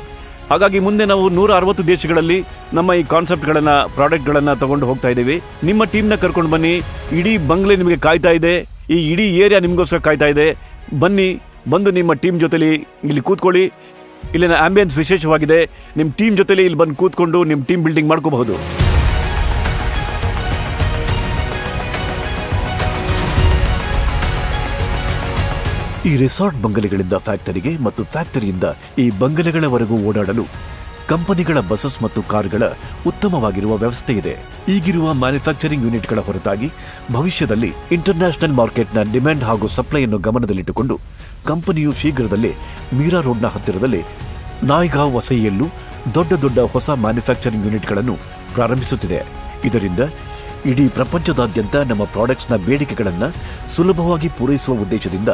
ಹಾಗಾಗಿ ಮುಂದೆ ನಾವು 160 ದೇಶಗಳಲ್ಲಿ ನಮ್ಮ ಈ ಕಾನ್ಸೆಪ್ಟ್ಗಳನ್ನು, ಪ್ರಾಡಕ್ಟ್ಗಳನ್ನು ತಗೊಂಡು ಹೋಗ್ತಾ ಇದ್ದೀವಿ. ನಿಮ್ಮ ಟೀಮ್ನ ಕರ್ಕೊಂಡು ಬನ್ನಿ. ಇಡೀ ಬಂಗ್ಲೆ ನಿಮಗೆ ಕಾಯ್ತಾ ಇದೆ, ಈ ಇಡೀ ಏರಿಯಾ ನಿಮಗೋಸ್ಕರ ಕಾಯ್ತಾ ಇದೆ. ಬನ್ನಿ, ಬಂದು ನಿಮ್ಮ ಟೀಮ್ ಜೊತೆಲಿ ಇಲ್ಲಿ ಕೂತ್ಕೊಳ್ಳಿ. ಇಲ್ಲಿನ ಆಂಬಿಯನ್ಸ್ ವಿಶೇಷವಾಗಿದೆ. ನಿಮ್ಮ ಟೀಮ್ ಜೊತೆಲಿ ಇಲ್ಲಿ ಬಂದು ಕೂತ್ಕೊಂಡು ನಿಮ್ಮ ಟೀಮ್ ಬಿಲ್ಡಿಂಗ್ ಮಾಡ್ಕೋಬಹುದು. ಈ ರೆಸಾರ್ಟ್ ಬಂಗಲೆಗಳಿಂದ ಫ್ಯಾಕ್ಟರಿಗೆ ಮತ್ತು ಫ್ಯಾಕ್ಟರಿಯಿಂದ ಈ ಬಂಗಲೆಗಳವರೆಗೂ ಓಡಾಡಲು ಕಂಪನಿಗಳ ಬಸಸ್ ಮತ್ತು ಕಾರ್ಗಳ ಉತ್ತಮವಾಗಿರುವ ವ್ಯವಸ್ಥೆ ಇದೆ. ಈಗಿರುವ ಮ್ಯಾನುಫ್ಯಾಕ್ಚರಿಂಗ್ ಯೂನಿಟ್ಗಳ ಹೊರತಾಗಿ ಭವಿಷ್ಯದಲ್ಲಿ ಇಂಟರ್ನ್ಯಾಷನಲ್ ಮಾರ್ಕೆಟ್ನ ಡಿಮ್ಯಾಂಡ್ ಹಾಗೂ ಸಪ್ಲೈಯನ್ನು ಗಮನದಲ್ಲಿಟ್ಟುಕೊಂಡು ಕಂಪನಿಯು ಶೀಘ್ರದಲ್ಲೇ ಮೀರಾ ರೋಡ್ನ ಹತ್ತಿರದಲ್ಲಿ ನಾಯ್ಗಾಂವ್ ವಸೈಯಲ್ಲೂ ದೊಡ್ಡ ಹೊಸ ಮ್ಯಾನುಫ್ಯಾಕ್ಚರಿಂಗ್ ಯೂನಿಟ್ಗಳನ್ನು ಪ್ರಾರಂಭಿಸುತ್ತಿದೆ. ಇದರಿಂದ ಇಡೀ ಪ್ರಪಂಚದಾದ್ಯಂತ ನಮ್ಮ ಪ್ರಾಡಕ್ಟ್ಸ್ನ ಬೇಡಿಕೆಗಳನ್ನು ಸುಲಭವಾಗಿ ಪೂರೈಸುವ ಉದ್ದೇಶದಿಂದ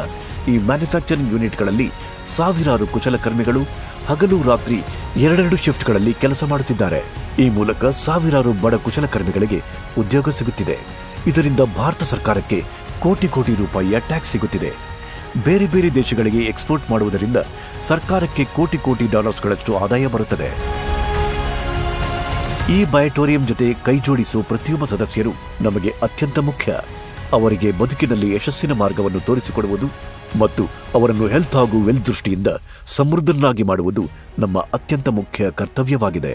ಈ ಮ್ಯಾನುಫ್ಯಾಕ್ಚರಿಂಗ್ ಯೂನಿಟ್ಗಳಲ್ಲಿ ಸಾವಿರಾರು ಕುಶಲಕರ್ಮಿಗಳು ಹಗಲು ರಾತ್ರಿ 2 ಶಿಫ್ಟ್ಗಳಲ್ಲಿ ಕೆಲಸ ಮಾಡುತ್ತಿದ್ದಾರೆ. ಈ ಮೂಲಕ ಸಾವಿರಾರು ಬಡ ಕುಶಲಕರ್ಮಿಗಳಿಗೆ ಉದ್ಯೋಗ ಸಿಗುತ್ತಿದೆ. ಇದರಿಂದ ಭಾರತ ಸರ್ಕಾರಕ್ಕೆ ಕೋಟಿ ರೂಪಾಯಿಯ ಟ್ಯಾಕ್ಸ್ ಸಿಗುತ್ತಿದೆ. ಬೇರೆ ಬೇರೆ ದೇಶಗಳಿಗೆ ಎಕ್ಸ್ಪೋರ್ಟ್ ಮಾಡುವುದರಿಂದ ಸರ್ಕಾರಕ್ಕೆ ಕೋಟಿ ಡಾಲರ್ಸ್ಗಳಷ್ಟು ಆದಾಯ ಬರುತ್ತದೆ. ಈ ಬಯೋಟೋರಿಯಂ ಜೊತೆ ಕೈಜೋಡಿಸುವ ಪ್ರತಿಯೊಬ್ಬ ಸದಸ್ಯರು ನಮಗೆ ಅತ್ಯಂತ ಮುಖ್ಯ. ಅವರಿಗೆ ಬದುಕಿನಲ್ಲಿ ಯಶಸ್ಸಿನ ಮಾರ್ಗವನ್ನು ತೋರಿಸಿಕೊಡುವುದು ಮತ್ತು ಅವರನ್ನು ಹೆಲ್ತ್ ಹಾಗೂ ವೆಲ್ತ್ ದೃಷ್ಟಿಯಿಂದ ಸಮೃದ್ಧನಾಗಿ ಮಾಡುವುದು ನಮ್ಮ ಅತ್ಯಂತ ಮುಖ್ಯ ಕರ್ತವ್ಯವಾಗಿದೆ.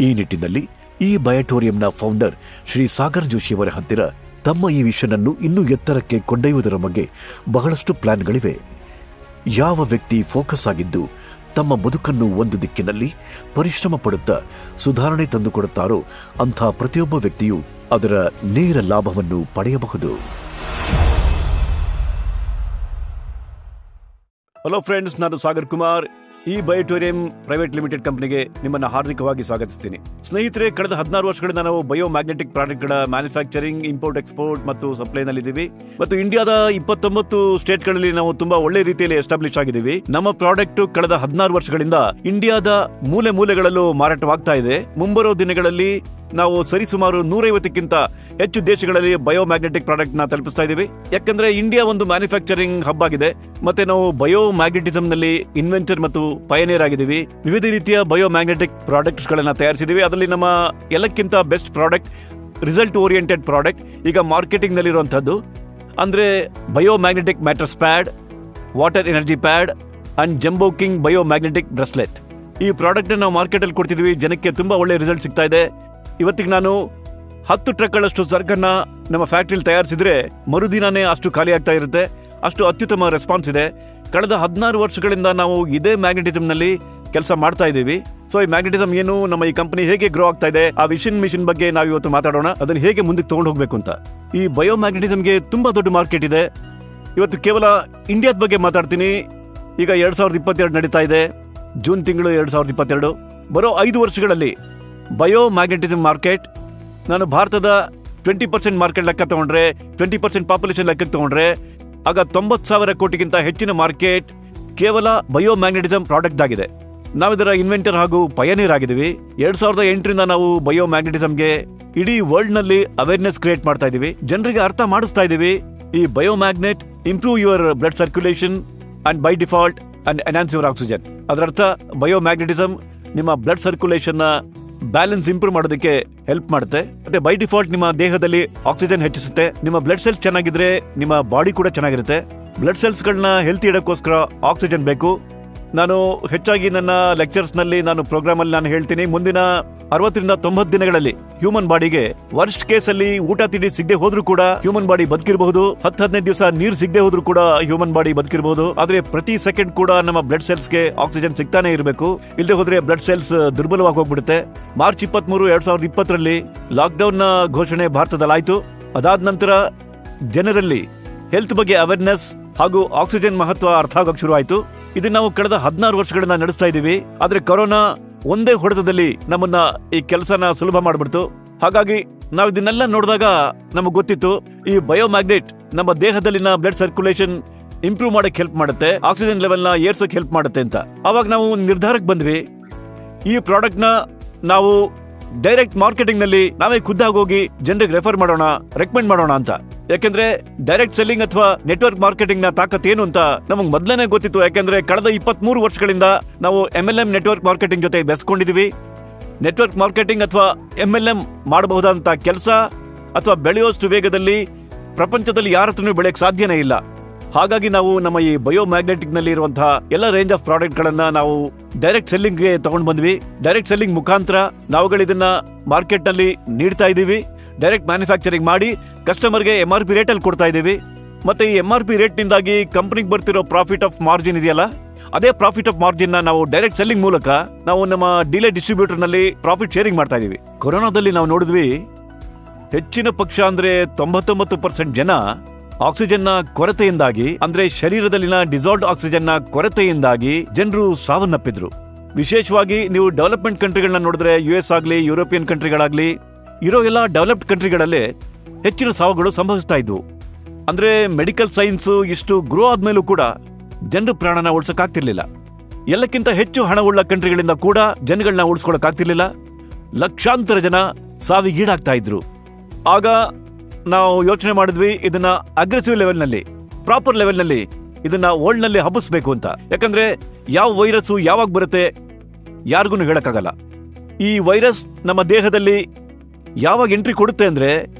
ಈ ನಿಟ್ಟಿನಲ್ಲಿ ಈ ಬಯೋಟೋರಿಯಂನ ಫೌಂಡರ್ ಶ್ರೀ ಸಾಗರ್ ಜೋಶಿಯವರ ಹತ್ತಿರ ತಮ್ಮ ಈ ವಿಷನ್ ಅನ್ನು ಇನ್ನೂ ಎತ್ತರಕ್ಕೆ ಕೊಂಡೊಯ್ಯುವುದರ ಬಗ್ಗೆ ಬಹಳಷ್ಟು ಪ್ಲಾನ್ಗಳಿವೆ. ಯಾವ ವ್ಯಕ್ತಿ ಫೋಕಸ್ ಆಗಿದ್ದು ತಮ್ಮ ಬದುಕನ್ನು ಒಂದು ದಿಕ್ಕಿನಲ್ಲಿ ಪರಿಶ್ರಮ ಪಡುತ್ತಾ ಸುಧಾರಣೆ ತಂದುಕೊಡುತ್ತಾರೋ ಅಂಥ ಪ್ರತಿಯೊಬ್ಬ ವ್ಯಕ್ತಿಯು ಅದರ ನೇರ ಲಾಭವನ್ನು ಪಡೆಯಬಹುದು. ಹಲೋ ಫ್ರೆಂಡ್ಸ್, ನಾನು ಸಾಗರ್ ಕುಮಾರ್. ಈ ಬಯೋಟೋರಿಯಂ ಪ್ರೈವೇಟ್ ಲಿಮಿಟೆಡ್ ಕಂಪನಿಗೆ ನಿಮ್ಮನ್ನು ಹಾರ್ದಿಕವಾಗಿ ಸ್ವಾಗತಿಸ್ತೀನಿ. ಸ್ನೇಹಿತರೆ, ಕಳೆದ 16 ವರ್ಷಗಳಿಂದ ನಾವು ಬಯೋಮ್ಯಾಗ್ನೆಟಿಕ್ ಪ್ರಾಡಕ್ಟ್ಗಳ ಮ್ಯಾನುಫ್ಯಾಕ್ಚರಿಂಗ್, ಇಂಪೋರ್ಟ್, ಎಕ್ಸ್ಪೋರ್ಟ್ ಮತ್ತು ಸಪ್ಲೈನಲ್ಲಿದ್ದೀವಿ. ಮತ್ತು ಇಂಡಿಯಾದ 29 ಸ್ಟೇಟ್ಗಳಲ್ಲಿ ನಾವು ತುಂಬಾ ಒಳ್ಳೆ ರೀತಿಯಲ್ಲಿ ಎಸ್ಟಾಬ್ಲಿಷ್ ಆಗಿದ್ದೀವಿ. ನಮ್ಮ ಪ್ರಾಡಕ್ಟ್ ಕಳೆದ 16 ವರ್ಷಗಳಿಂದ ಇಂಡಿಯಾದ ಮೂಲೆ ಮೂಲೆಗಳಲ್ಲೂ ಮಾರಾಟವಾಗ್ತಾ ಇದೆ. ಮುಂಬರೋ ದಿನಗಳಲ್ಲಿ ನಾವು ಸರಿಸುಮಾರು 150ಕ್ಕಿಂತ ಹೆಚ್ಚು ದೇಶಗಳಲ್ಲಿ ಬಯೋಮ್ಯಾಗ್ನೆಟಿಕ್ ಪ್ರಾಡಕ್ಟ್ ನ ತಲುಪಿಸ್ತಾ ಇದ್ದೀವಿ. ಯಾಕಂದ್ರೆ ಇಂಡಿಯಾ ಒಂದು ಮ್ಯಾನುಫ್ಯಾಕ್ಚರಿಂಗ್ ಹಬ್ ಆಗಿದೆ. ಮತ್ತೆ ನಾವು ಬಯೋಮ್ಯಾಗ್ನೆಟಿಸಮ್ ನಲ್ಲಿ ಇನ್ವೆಂಟರ್ ಮತ್ತು ಪಯನಿಯರ್ ಆಗಿದ್ದೀವಿ. ವಿವಿಧ ರೀತಿಯ ಬಯೋಮ್ಯಾಗ್ನೆಟಿಕ್ ಪ್ರಾಡಕ್ಟ್ಸ್ ಗಳನ್ನ ತಯಾರಿಸಿದೀವಿ. ಅದರಲ್ಲಿ ನಮ್ಮ ಎಲ್ಲಕ್ಕಿಂತ best product result oriented product ಈಗ ಮಾರ್ಕೆಟಿಂಗ್ ನಲ್ಲಿರುವಂತದ್ದು ಅಂದ್ರೆ biomagnetic mattress pad, water energy pad and jumbo king biomagnetic bracelet. ಈ ಪ್ರಾಡಕ್ಟ್ ನಾವು ಮಾರ್ಕೆಟ್ ಅಲ್ಲಿ ಕೊಡ್ತಿದ್ವಿ. ಜನಕ್ಕೆ ತುಂಬಾ ಒಳ್ಳೆ ರಿಸಲ್ಟ್ ಸಿಗ್ತಾ ಇದೆ. ಇವತ್ತಿಗೆ ನಾನು 10 ಟ್ರಕ್ಗಳಷ್ಟು ಸರಕನ್ನ ನಮ್ಮ ಫ್ಯಾಕ್ಟ್ರಿಲಿ ತಯಾರಿಸಿದ್ರೆ ಮರುದಿನಾನೇ ಅಷ್ಟು ಖಾಲಿ ಆಗ್ತಾ ಇರುತ್ತೆ. ಅಷ್ಟು ಅತ್ಯುತ್ತಮ ರೆಸ್ಪಾನ್ಸ್ ಇದೆ. ಕಳೆದ 16 ವರ್ಷಗಳಿಂದ ನಾವು ಇದೇ ಮ್ಯಾಗ್ನೆಟಿಸಮ್ ನಲ್ಲಿ ಕೆಲಸ ಮಾಡ್ತಾ ಇದ್ದೀವಿ. ಸೊ ಈ ಮ್ಯಾಗ್ನೆಟಿಸಮ್ ಏನು, ನಮ್ಮ ಈ ಕಂಪನಿ ಹೇಗೆ ಗ್ರೋ ಆಗ್ತಾ ಇದೆ, ಆ ಮಿಷನ್ ಬಗ್ಗೆ ನಾವು ಇವತ್ತು ಮಾತಾಡೋಣ. ಅದನ್ನ ಹೇಗೆ ಮುಂದಕ್ಕೆ ತಗೊಂಡು ಹೋಗ್ಬೇಕು ಅಂತ. ಈ ಬಯೋಮ್ಯಾಗ್ನೆಟಿಸಮ್ಗೆ ತುಂಬಾ ದೊಡ್ಡ ಮಾರ್ಕೆಟ್ ಇದೆ. ಇವತ್ತು ಕೇವಲ ಇಂಡಿಯಾದ ಬಗ್ಗೆ ಮಾತಾಡ್ತೀನಿ. ಈಗ 2022 ನಡೀತಾ ಇದೆ, ಜೂನ್ ತಿಂಗಳು 2022. ಬರೋ 5 ವರ್ಷಗಳಲ್ಲಿ ಬಯೋಮ್ಯಾಗ್ನೆಟಿಸಮ್ ಮಾರ್ಕೆಟ್, ನಾನು ಭಾರತದ 20% ಮಾರ್ಕೆಟ್ ಲೆಕ್ಕ ತಗೊಂಡ್ರೆ, 20% ಪಾಪ್ಯುಲೇಷನ್ ಲೆಕ್ಕ ತಗೊಂಡ್ರೆ ಆಗ 90,000 ಕೋಟಿಗಿಂತ ಹೆಚ್ಚಿನ ಮಾರ್ಕೆಟ್ ಕೇವಲ ಬಯೋಮ್ಯಾಗ್ನೆಟಿಸಮ್ ಪ್ರಾಡಕ್ಟ್ ಆಗಿದೆ. ನಾವಿದರ ಇನ್ವೆಂಟರ್ ಹಾಗೂ ಪಯನೀರ್ ಆಗಿದ್ದೀವಿ. 2008ರಿಂದ ನಾವು ಬಯೋಮ್ಯಾಗ್ನೆಟಿಸಮ್ಗೆ ಇಡೀ ವರ್ಲ್ಡ್ ನಲ್ಲಿ ಅವೇರ್ನೆಸ್ ಕ್ರಿಯೇಟ್ ಮಾಡ್ತಾ ಇದೀವಿ. ಜನರಿಗೆ ಅರ್ಥ ಮಾಡಿಸ್ತಾ ಇದೀವಿ. ಈ biomagnet improve your blood circulation and by default and enhance your oxygen. ಅದರರ್ಥ ಬಯೋಮ್ಯಾಗ್ನೆಟಿಸಮ್ ನಿಮ್ಮ ಬ್ಲಡ್ ಸರ್ಕ್ಯುಲೇಷನ್ ನ ಬ್ಯಾಲೆನ್ಸ್ ಇಂಪ್ರೂವ್ ಮಾಡೋದಕ್ಕೆ ಹೆಲ್ಪ್ ಮಾಡುತ್ತೆ. ಮತ್ತೆ ಬೈ ಡಿಫಾಲ್ಟ್ ನಿಮ್ಮ ದೇಹದಲ್ಲಿ ಆಕ್ಸಿಜನ್ ಹೆಚ್ಚಿಸುತ್ತೆ. ನಿಮ್ಮ ಬ್ಲಡ್ ಸೆಲ್ಸ್ ಚೆನ್ನಾಗಿದ್ರೆ ನಿಮ್ಮ ಬಾಡಿ ಕೂಡ ಚೆನ್ನಾಗಿರುತ್ತೆ. ಬ್ಲಡ್ ಸೆಲ್ಸ್ ಗಳನ್ನ ಹೆಲ್ತಿ ಇಡೋಕ್ಕೋಸ್ಕರ ಆಕ್ಸಿಜನ್ ಬೇಕು. ನಾನು ಹೆಚ್ಚಾಗಿ ನನ್ನ ಲೆಕ್ಚರ್ಸ್ ನಲ್ಲಿ, ನಾನು ಪ್ರೋಗ್ರಾಮ್ ಅಲ್ಲಿ ನಾನು ಹೇಳ್ತೀನಿ, ಮುಂದಿನ 60ರಿಂದ 90 ದಿನಗಳಲ್ಲಿ ಹ್ಯೂಮನ್ ಬಾಡಿಗೆ ವರ್ಸ್ಟ್ ಕೇಸ್ ಅಲ್ಲಿ ಊಟ ತಿಂಡಿ ಸಿಗದೆ ಹೋದ್ರೂ ಕೂಡ ಹ್ಯೂಮನ್ ಬಾಡಿ ಬದುಕಿರಬಹುದು. 10-15 ದಿವಸ ನೀರು ಸಿಗದೆ ಹೋದ್ರೂ ಕೂಡ ಹ್ಯೂಮನ್ ಬಾಡಿ ಬದುಕಿರಬಹುದು. ಆದ್ರೆ ಪ್ರತಿ ಸೆಕೆಂಡ್ ಕೂಡ ನಮ್ಮ ಬ್ಲಡ್ ಸೆಲ್ಸ್ ಗೆ ಆಕ್ಸಿಜನ್ ಸಿಗ್ತಾನೆ ಇರಬೇಕು. ಇಲ್ಲದೆ ಹೋದ್ರೆ ಬ್ಲಡ್ ಸೆಲ್ಸ್ ದುರ್ಬಲವಾಗಿ ಹೋಗ್ಬಿಡುತ್ತೆ. ಮಾರ್ಚ್ 23, 2020ರಲ್ಲಿ ಲಾಕ್ಡೌನ್ ನ ಘೋಷಣೆ ಭಾರತದಲ್ಲಾಯ್ತು. ಅದಾದ ನಂತರ ಜನರಲ್ಲಿ ಹೆಲ್ತ್ ಬಗ್ಗೆ ಅವೇರ್ನೆಸ್ ಹಾಗೂ ಆಕ್ಸಿಜನ್ ಮಹತ್ವ ಅರ್ಥ ಆಗೋಕೆ ಶುರು ಆಯ್ತು. ಇದನ್ನ ನಾವು ಕಳೆದ 16 ವರ್ಷಗಳಿಂದ ನಡೆಸ್ತಾ ಇದೀವಿ. ಆದ್ರೆ ಕೊರೋನಾ ಒಂದೇ ಹೊಡೆತದಲ್ಲಿ ನಮ್ಮನ್ನ ಈ ಕೆಲಸನ ಸುಲಭ ಮಾಡ್ಬಿಡ್ತು. ಹಾಗಾಗಿ ನಾವು ಇದನ್ನೆಲ್ಲ ನೋಡಿದಾಗ ನಮಗೆ ಗೊತ್ತಿತ್ತು ಈ ಬಯೋಮ್ಯಾಗ್ನೆಟ್ ನಮ್ಮ ದೇಹದಲ್ಲಿನ ಬ್ಲಡ್ ಸರ್ಕ್ಯುಲೇಷನ್ ಇಂಪ್ರೂವ್ ಮಾಡಕ್ಕೆ ಹೆಲ್ಪ್ ಮಾಡುತ್ತೆ, ಆಕ್ಸಿಜನ್ ಲೆವೆಲ್ ನ ಏರ್ಸೋಕೆ ಹೆಲ್ಪ್ ಮಾಡುತ್ತೆ ಅಂತ. ಅವಾಗ ನಾವು ನಿರ್ಧಾರಕ್ಕೆ ಬಂದ್ವಿ, ಈ ಪ್ರಾಡಕ್ಟ್ ನ ನಾವು ಡೈರೆಕ್ಟ್ ಮಾರ್ಕೆಟಿಂಗ್ ನಲ್ಲಿ ನಾವೇ ಖುದ್ದಾಗಿ ಹೋಗಿ ಜನರಿಗೆ ರೆಫರ್ ಮಾಡೋಣ, ರೆಕಮೆಂಡ್ ಮಾಡೋಣ ಅಂತ. ಯಾಕೆಂದ್ರೆ ಡೈರೆಕ್ಟ್ ಸೆಲ್ಲಿಂಗ್ ಅಥವಾ ನೆಟ್ವರ್ಕ್ ಮಾರ್ಕೆಟಿಂಗ್ ನ ತಾಕತ್ ಏನು ಅಂತ ನಮಗೆ ಮೊದಲನೇ ಗೊತ್ತಿತ್ತು. ಯಾಕೆಂದ್ರೆ ಕಳೆದ 23 ವರ್ಷಗಳಿಂದ ನಾವು MLM ನೆಟ್ವರ್ಕ್ ಮಾರ್ಕೆಟಿಂಗ್ ಜೊತೆ ಬೆಸ್ಕೊಂಡಿದೀವಿ. ನೆಟ್ವರ್ಕ್ ಮಾರ್ಕೆಟಿಂಗ್ ಅಥವಾ MLM ಮಾಡಬಹುದಂತ ಕೆಲಸ ಅಥವಾ ಬೆಳೆಯೋಷ್ಟು ವೇಗದಲ್ಲಿ ಪ್ರಪಂಚದಲ್ಲಿ ಯಾರ ಹತ್ರನೂ ಬೆಳೆಯಕ್ಕೆ ಸಾಧ್ಯನೇ ಇಲ್ಲ. ಹಾಗಾಗಿ ನಾವು ನಮ್ಮ ಈ ಬಯೋಮ್ಯಾಗ್ನೆಟಿಕ್ ನಲ್ಲಿ ಇರುವಂತಹ ಎಲ್ಲ ರೇಂಜ್ ಆಫ್ ಪ್ರಾಡಕ್ಟ್ ಗಳನ್ನ ನಾವು ಡೈರೆಕ್ಟ್ ಸೆಲ್ಲಿಂಗ್ ಗೆ ತಗೊಂಡು ಬಂದ್ವಿ. ಡೈರೆಕ್ಟ್ ಸೆಲ್ಲಿಂಗ್ ಮುಖಾಂತರ ನಾವುಗಳು ಇದನ್ನ ಮಾರ್ಕೆಟ್ ನಲ್ಲಿ ನೀಡ್ತಾ ಇದೀವಿ. ಡೈರೆಕ್ಟ್ ಮ್ಯಾನುಫ್ಯಾಕ್ಚರಿಂಗ್ ಮಾಡಿ ಕಸ್ಟಮರ್ಗೆ MRP ರೇಟ್ ಅಲ್ಲಿ ಕೊಡ್ತಾ ಇದೀವಿ. ಮತ್ತೆ ಈ MRP ರೇಟ್ ನಿಂದಾಗಿ ಕಂಪನಿಗೆ ಬರ್ತಿರೋ ಪ್ರಾಫಿಟ್ ಆಫ್ ಮಾರ್ಜಿನ್ ಇದೆಯಲ್ಲ, ಅದೇ ಪ್ರಾಫಿಟ್ ಆಫ್ ಮಾರ್ಜಿನ್ ನ ನಾವು ಡೈರೆಕ್ಟ್ ಸೆಲ್ಲಿಂಗ್ ಮೂಲಕ ನಾವು ನಮ್ಮ ಡೀಲರ್ ಡಿಸ್ಟ್ರಿಬ್ಯೂಟರ್ ನಲ್ಲಿ ಪ್ರಾಫಿಟ್ ಶೇರಿಂಗ್ ಮಾಡ್ತಾ ಇದೀವಿ. ಕೊರೋನಾದಲ್ಲಿ ನಾವು ನೋಡಿದ್ವಿ, ಹೆಚ್ಚಿನ ಪಕ್ಷ ಅಂದ್ರೆ 99% ಜನ ಆಕ್ಸಿಜನ್ ನ ಕೊರತೆಯಿಂದಾಗಿ, ಅಂದ್ರೆ ಶರೀರದಲ್ಲಿನ ಡಿಸಾಲ್ವ್ಡ್ ಆಕ್ಸಿಜನ್ ನ ಕೊರತೆಯಿಂದಾಗಿ ಜನರು ಸಾವನ್ನಪ್ಪಿದ್ರು. ವಿಶೇಷವಾಗಿ ನೀವು ಡೆವಲಪ್ಮೆಂಟ್ ಕಂಟ್ರಿಗಳನ್ನ ನೋಡಿದ್ರೆ, US ಆಗ್ಲಿ, ಯುರೋಪಿಯನ್ ಕಂಟ್ರಿಗಳಾಗ್ಲಿ, ಇರೋ ಎಲ್ಲ ಡೆವಲಪ್ಡ್ ಕಂಟ್ರಿಗಳಲ್ಲಿ ಹೆಚ್ಚಿನ ಸಾವುಗಳು ಸಂಭವಿಸ್ತಾ ಇದ್ವು. ಅಂದ್ರೆ ಮೆಡಿಕಲ್ ಸೈನ್ಸ್ ಇಷ್ಟು ಗ್ರೋ ಆದ್ಮೇಲೂ ಕೂಡ ಜನರ ಪ್ರಾಣನ ಉಳಿಸಕ್ಕಾಗ್ತಿರ್ಲಿಲ್ಲ. ಎಲ್ಲಕ್ಕಿಂತ ಹೆಚ್ಚು ಹಣವುಳ್ಳ ಕಂಟ್ರಿಗಳಿಂದ ಕೂಡ ಜನಗಳನ್ನ ಉಳಿಸ್ಕೊಳಕ್ಕಾಗ್ತಿರ್ಲಿಲ್ಲ. ಲಕ್ಷಾಂತರ ಜನ ಸಾವಿಗೀಡಾಗ್ತಾ ಇದ್ರು. ಆಗ ನಾವು ಯೋಚನೆ ಮಾಡಿದ್ವಿ, ಇದನ್ನ ಅಗ್ರೆಸಿವ್ ಲೆವೆಲ್ನಲ್ಲಿ, ಪ್ರಾಪರ್ ಲೆವೆಲ್ನಲ್ಲಿ ಇದನ್ನ ವರ್ಲ್ಡ್ ನಲ್ಲಿ ಹಬ್ಬಿಸ್ಬೇಕು ಅಂತ. ಯಾಕಂದ್ರೆ ಯಾವ ವೈರಸ್ ಯಾವಾಗ ಬರುತ್ತೆ ಯಾರಿಗೂ ಹೇಳಕ್ಕಾಗಲ್ಲ. ಈ ವೈರಸ್ ನಮ್ಮ ದೇಹದಲ್ಲಿ ಯಾವಾಗ ಎಂಟ್ರಿ ಕೊಡುತ್ತೆ ಅಂದ್ರೆ